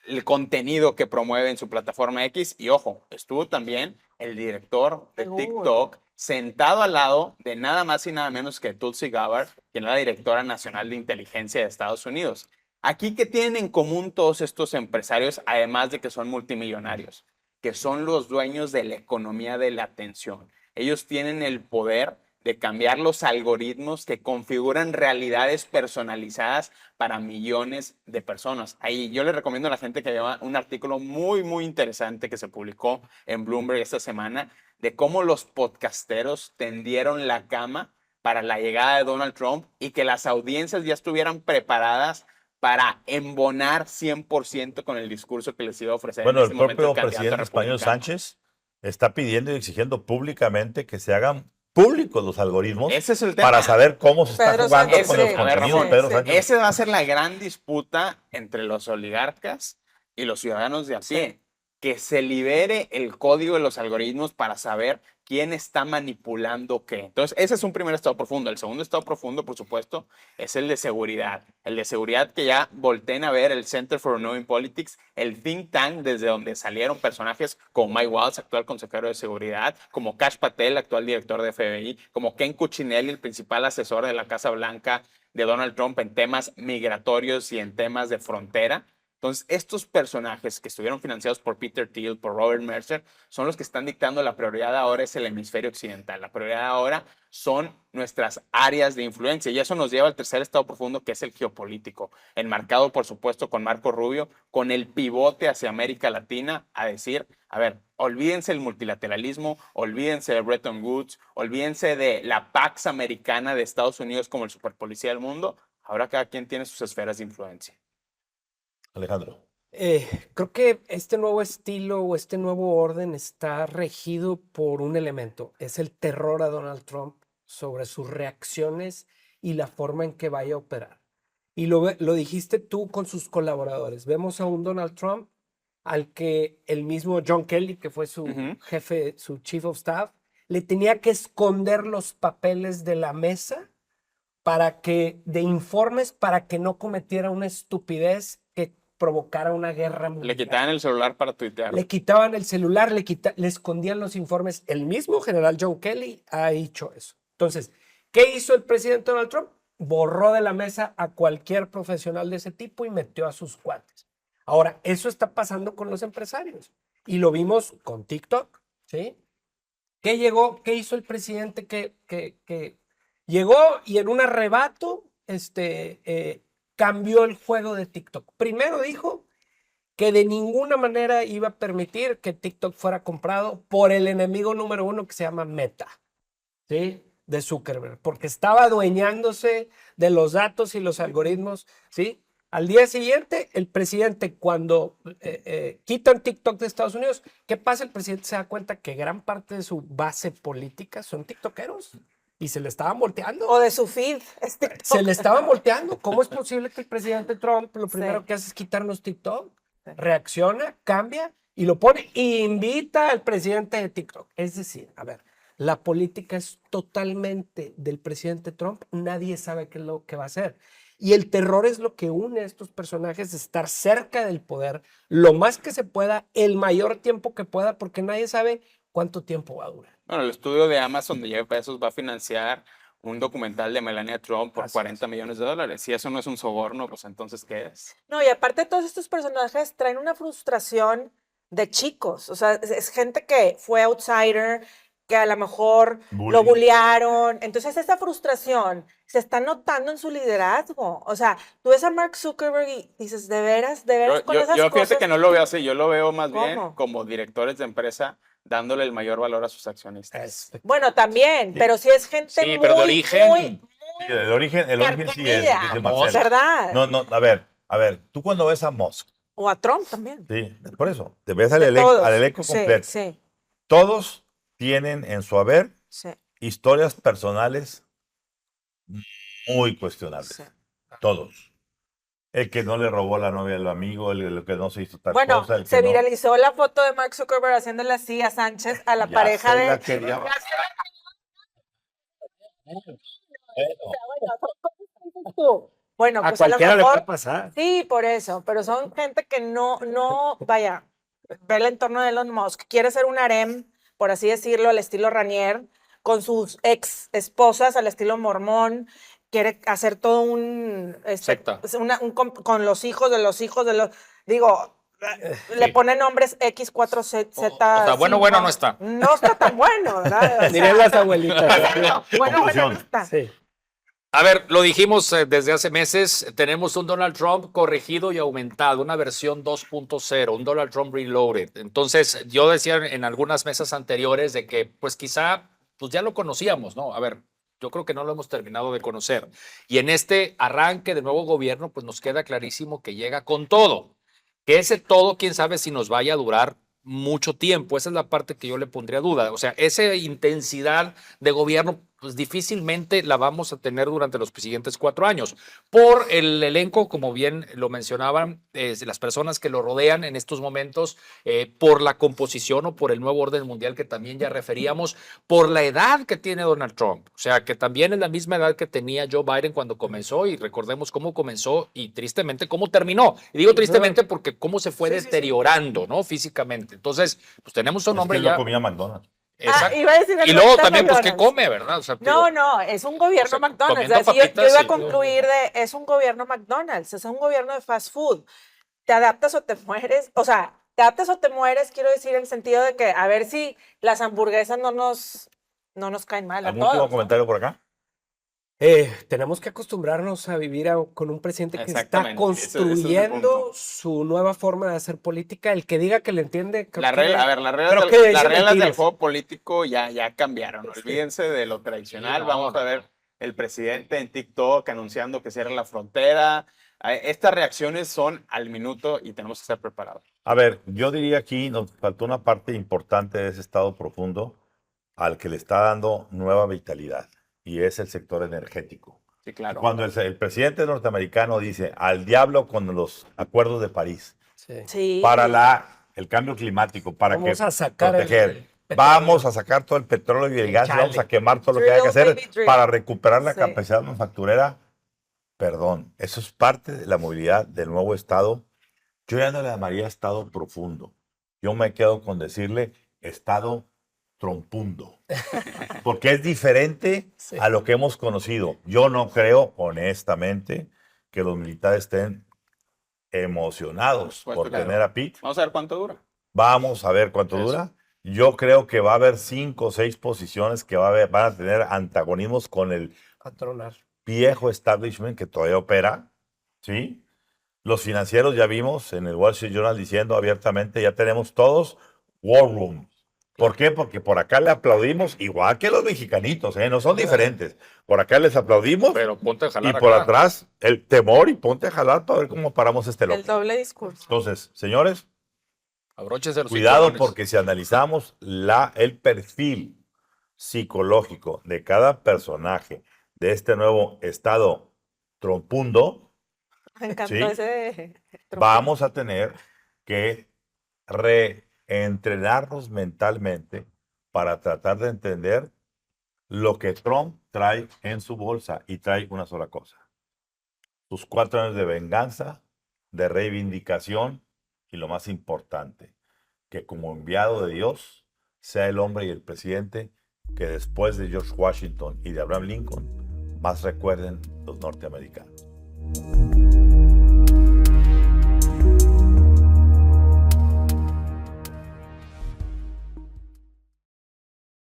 el contenido que promueve en su plataforma X. Y ojo, estuvo también el director de TikTok sentado al lado de nada más y nada menos que Tulsi Gabbard, quien es la directora nacional de inteligencia de Estados Unidos. Aquí, ¿qué tienen en común todos estos empresarios, además de que son multimillonarios? Que son los dueños de la economía de la atención. Ellos tienen el poder de cambiar los algoritmos que configuran realidades personalizadas para millones de personas. Ahí yo le recomiendo a la gente que vea un artículo muy, muy interesante que se publicó en Bloomberg esta semana de cómo los podcasteros tendieron la cama para la llegada de Donald Trump y que las audiencias ya estuvieran preparadas para embonar 100% con el discurso que les iba a ofrecer. Bueno, en este el momento propio candidato presidente español republicano. Sánchez está pidiendo y exigiendo públicamente que se hagan públicos los algoritmos Ese es el tema. para saber cómo se está Pedro jugando Sánchez, con los sí. A ver, contenidos. Ramón, Pedro Sánchez. esa va a ser la gran disputa entre los oligarcas y los ciudadanos de a pie. Que se libere el código de los algoritmos para saber quién está manipulando qué. Entonces, ese es un primer estado profundo. El segundo estado profundo, por supuesto, es el de seguridad. El de seguridad que ya volteen a ver el Center for Knowing Politics, el think tank desde donde salieron personajes como Mike Waltz, actual consejero de seguridad, como Kash Patel, actual director de FBI, como Ken Cuccinelli, el principal asesor de la Casa Blanca de Donald Trump en temas migratorios y en temas de frontera. Entonces, estos personajes que estuvieron financiados por Peter Thiel, por Robert Mercer, son los que están dictando la prioridad ahora es el hemisferio occidental. La prioridad ahora son nuestras áreas de influencia. Y eso nos lleva al tercer estado profundo, que es el geopolítico, enmarcado, por supuesto, con Marco Rubio, con el pivote hacia América Latina, a decir, a ver, olvídense el multilateralismo, olvídense de Bretton Woods, olvídense de la Pax Americana de Estados Unidos como el superpolicía del mundo. Ahora cada quien tiene sus esferas de influencia. Alejandro. Creo que este nuevo estilo o este nuevo orden está regido por un elemento, es el terror a Donald Trump sobre sus reacciones y la forma en que vaya a operar. Y lo dijiste tú con sus colaboradores. Vemos a un Donald Trump al que el mismo John Kelly, que fue su jefe, su chief of staff, le tenía que esconder los papeles de la mesa de informes para que no cometiera una estupidez que provocara una guerra mundial. Le quitaban el celular para tuitear. Le quitaban el celular, le escondían los informes. El mismo general John Kelly ha dicho eso. Entonces, ¿qué hizo el presidente Donald Trump? Borró de la mesa a cualquier profesional de ese tipo y metió a sus cuates. Ahora, eso está pasando con los empresarios. Y lo vimos con TikTok, ¿sí? ¿Qué hizo el presidente que llegó y en un arrebato cambió el juego de TikTok? Primero dijo que de ninguna manera iba a permitir que TikTok fuera comprado por el enemigo número uno que se llama Meta, ¿sí? De Zuckerberg, porque estaba adueñándose de los datos y los algoritmos, ¿sí? Al día siguiente, el presidente, cuando quitan TikTok de Estados Unidos, ¿qué pasa? El presidente se da cuenta que gran parte de su base política son tiktokeros. Y se le estaban volteando. O de su feed. Se le estaban volteando. ¿Cómo es posible que el presidente Trump lo primero Sí. que hace es quitarnos TikTok? Reacciona, cambia y lo pone e invita al presidente de TikTok. Es decir, a ver, la política es totalmente del presidente Trump, nadie sabe qué es lo que va a hacer. Y el terror es lo que une a estos personajes, estar cerca del poder lo más que se pueda, el mayor tiempo que pueda, porque nadie sabe cuánto tiempo va a durar. Bueno, el estudio de Amazon de Jeff Bezos va a financiar un documental de Melania Trump por Así es. 40 millones de dólares. Si eso no es un soborno, pues entonces, ¿qué es? No, y aparte todos estos personajes traen una frustración de chicos, o sea, es gente que fue outsider, que a lo mejor lo Bullying. bullearon, entonces esa frustración se está notando en su liderazgo, o sea, tú ves a Mark Zuckerberg y dices, de veras con esas Yo fíjate cosas, que no lo veo así, yo lo veo más bien ¿Cómo? como directores de empresa dándole el mayor valor a sus accionistas. bueno, también, Sí. pero si es gente Sí, pero de origen. Sí, el origen sí es, carcomida, dice Marcelo. ¿verdad? No, a ver, tú cuando ves a Musk, O a Trump también. sí, por eso, te ves De todos. al elenco Sí, completo. sí, Todos tienen en su haber sí, historias personales muy cuestionables. sí. Todos. El que no le robó la novia al amigo, el que no se hizo tal Bueno, cosa, el que se no. viralizó la foto de Mark Zuckerberg haciéndole así a Sánchez, a la Ya pareja se de... la quería- Bueno, A pues a lo cualquiera le puede mejor, pasar. sí, por eso, pero son gente que vaya, ve el entorno de Elon Musk, quiere ser un harem, por así decirlo, al estilo Ranier, con sus ex esposas al estilo mormón, quiere hacer todo un, Secta. con los hijos de los hijos de los, digo, le Sí. pone nombres X4Z. O sea, bueno, no está. No está tan bueno, ¿verdad? O sea, Dirían las abuelitas. bueno, Conclusión. no está. Sí. A ver, lo dijimos desde hace meses, tenemos un Donald Trump corregido y aumentado, una versión 2.0, un Donald Trump reloaded. Entonces, yo decía en algunas mesas anteriores de que, pues quizá, pues ya lo conocíamos, ¿no? A ver, yo creo que no lo hemos terminado de conocer. Y en este arranque de nuevo gobierno, pues nos queda clarísimo que llega con todo. Que ese todo, quién sabe si nos vaya a durar mucho tiempo. Esa es la parte que yo le pondría duda. O sea, esa intensidad de gobierno, pues difícilmente la vamos a tener durante los siguientes 4 años. Por el elenco, como bien lo mencionaban, las personas que lo rodean en estos momentos, por la composición o por el nuevo orden mundial que también ya referíamos, por la edad que tiene Donald Trump. O sea, que también es la misma edad que tenía Joe Biden cuando comenzó, y recordemos cómo comenzó y tristemente cómo terminó. Y digo tristemente porque cómo se fue deteriorando, ¿no? Físicamente. Entonces, pues tenemos un Es hombre que ya. no comía McDonald's. Exacto. Iba a decir Y luego ahorita también, pues, ¿qué McDonald's. come, verdad? O sea, No, digo, no, es un gobierno o sea, McDonald's. comiendo Así yo papitas iba a y- concluir es un gobierno McDonald's, es un gobierno de fast food. Te adaptas o te mueres, o sea, te adaptas o te mueres, quiero decir, en el sentido de que a ver si las hamburguesas no nos caen mal a ¿Algún último todos. comentario por acá? Tenemos que acostumbrarnos a vivir con un presidente que está Exactamente, ese es el construyendo punto. su nueva forma de hacer política. El que diga que le entiende, creo La que- regla, a ver, las creo reglas, que las dice reglas del mentiras. juego político ya cambiaron. Olvídense de lo tradicional. Sí, no, Vamos a no. ver el presidente en TikTok anunciando que cierra la frontera. Estas reacciones son al minuto y tenemos que estar preparados. A ver, yo diría aquí nos faltó una parte importante de ese estado profundo al que le está dando nueva vitalidad, y es el sector energético. Sí, claro. Cuando el presidente norteamericano dice al diablo con los acuerdos de París Sí. Sí. para el cambio climático, para Vamos que a sacar el proteger. petróleo. Vamos a sacar todo el petróleo y el gas, y vamos a Chale. quemar todo lo que haya que Drill, hacer baby, drill. para recuperar la Sí. capacidad manufacturera. Perdón, eso es parte de la movilidad del nuevo estado. Yo ya no le llamaría estado profundo. Yo me quedo con decirle estado trompundo. Porque es diferente Sí. a lo que hemos conocido. Yo no creo, honestamente, que los militares estén emocionados Por por supuesto que tener no. a Pete. Vamos a ver cuánto dura. Vamos a ver cuánto Eso. dura. Yo creo que va a haber 5 o 6 posiciones que van a tener antagonismos con el A tronar. viejo establishment que todavía opera, ¿sí? Los financieros ya vimos en el Wall Street Journal diciendo abiertamente, ya tenemos todos War Room. ¿Por qué? Porque por acá le aplaudimos, igual que los mexicanitos, ¿eh? No son diferentes. Por acá les aplaudimos Pero ponte a y jalar por acá. atrás el temor, y ponte a jalar para ver cómo paramos este El loco. doble discurso. Entonces, señores, Abróchense los cuidado, cinturones. porque si analizamos el perfil psicológico de cada personaje de este nuevo estado trompundo, Me encantó Sí. ese. vamos a tener que reentrenarnos mentalmente para tratar de entender lo que Trump trae en su bolsa, y trae una sola cosa: sus 4 años de venganza, de reivindicación, y lo más importante, que como enviado de Dios sea el hombre y el presidente que después de George Washington y de Abraham Lincoln más recuerden los norteamericanos.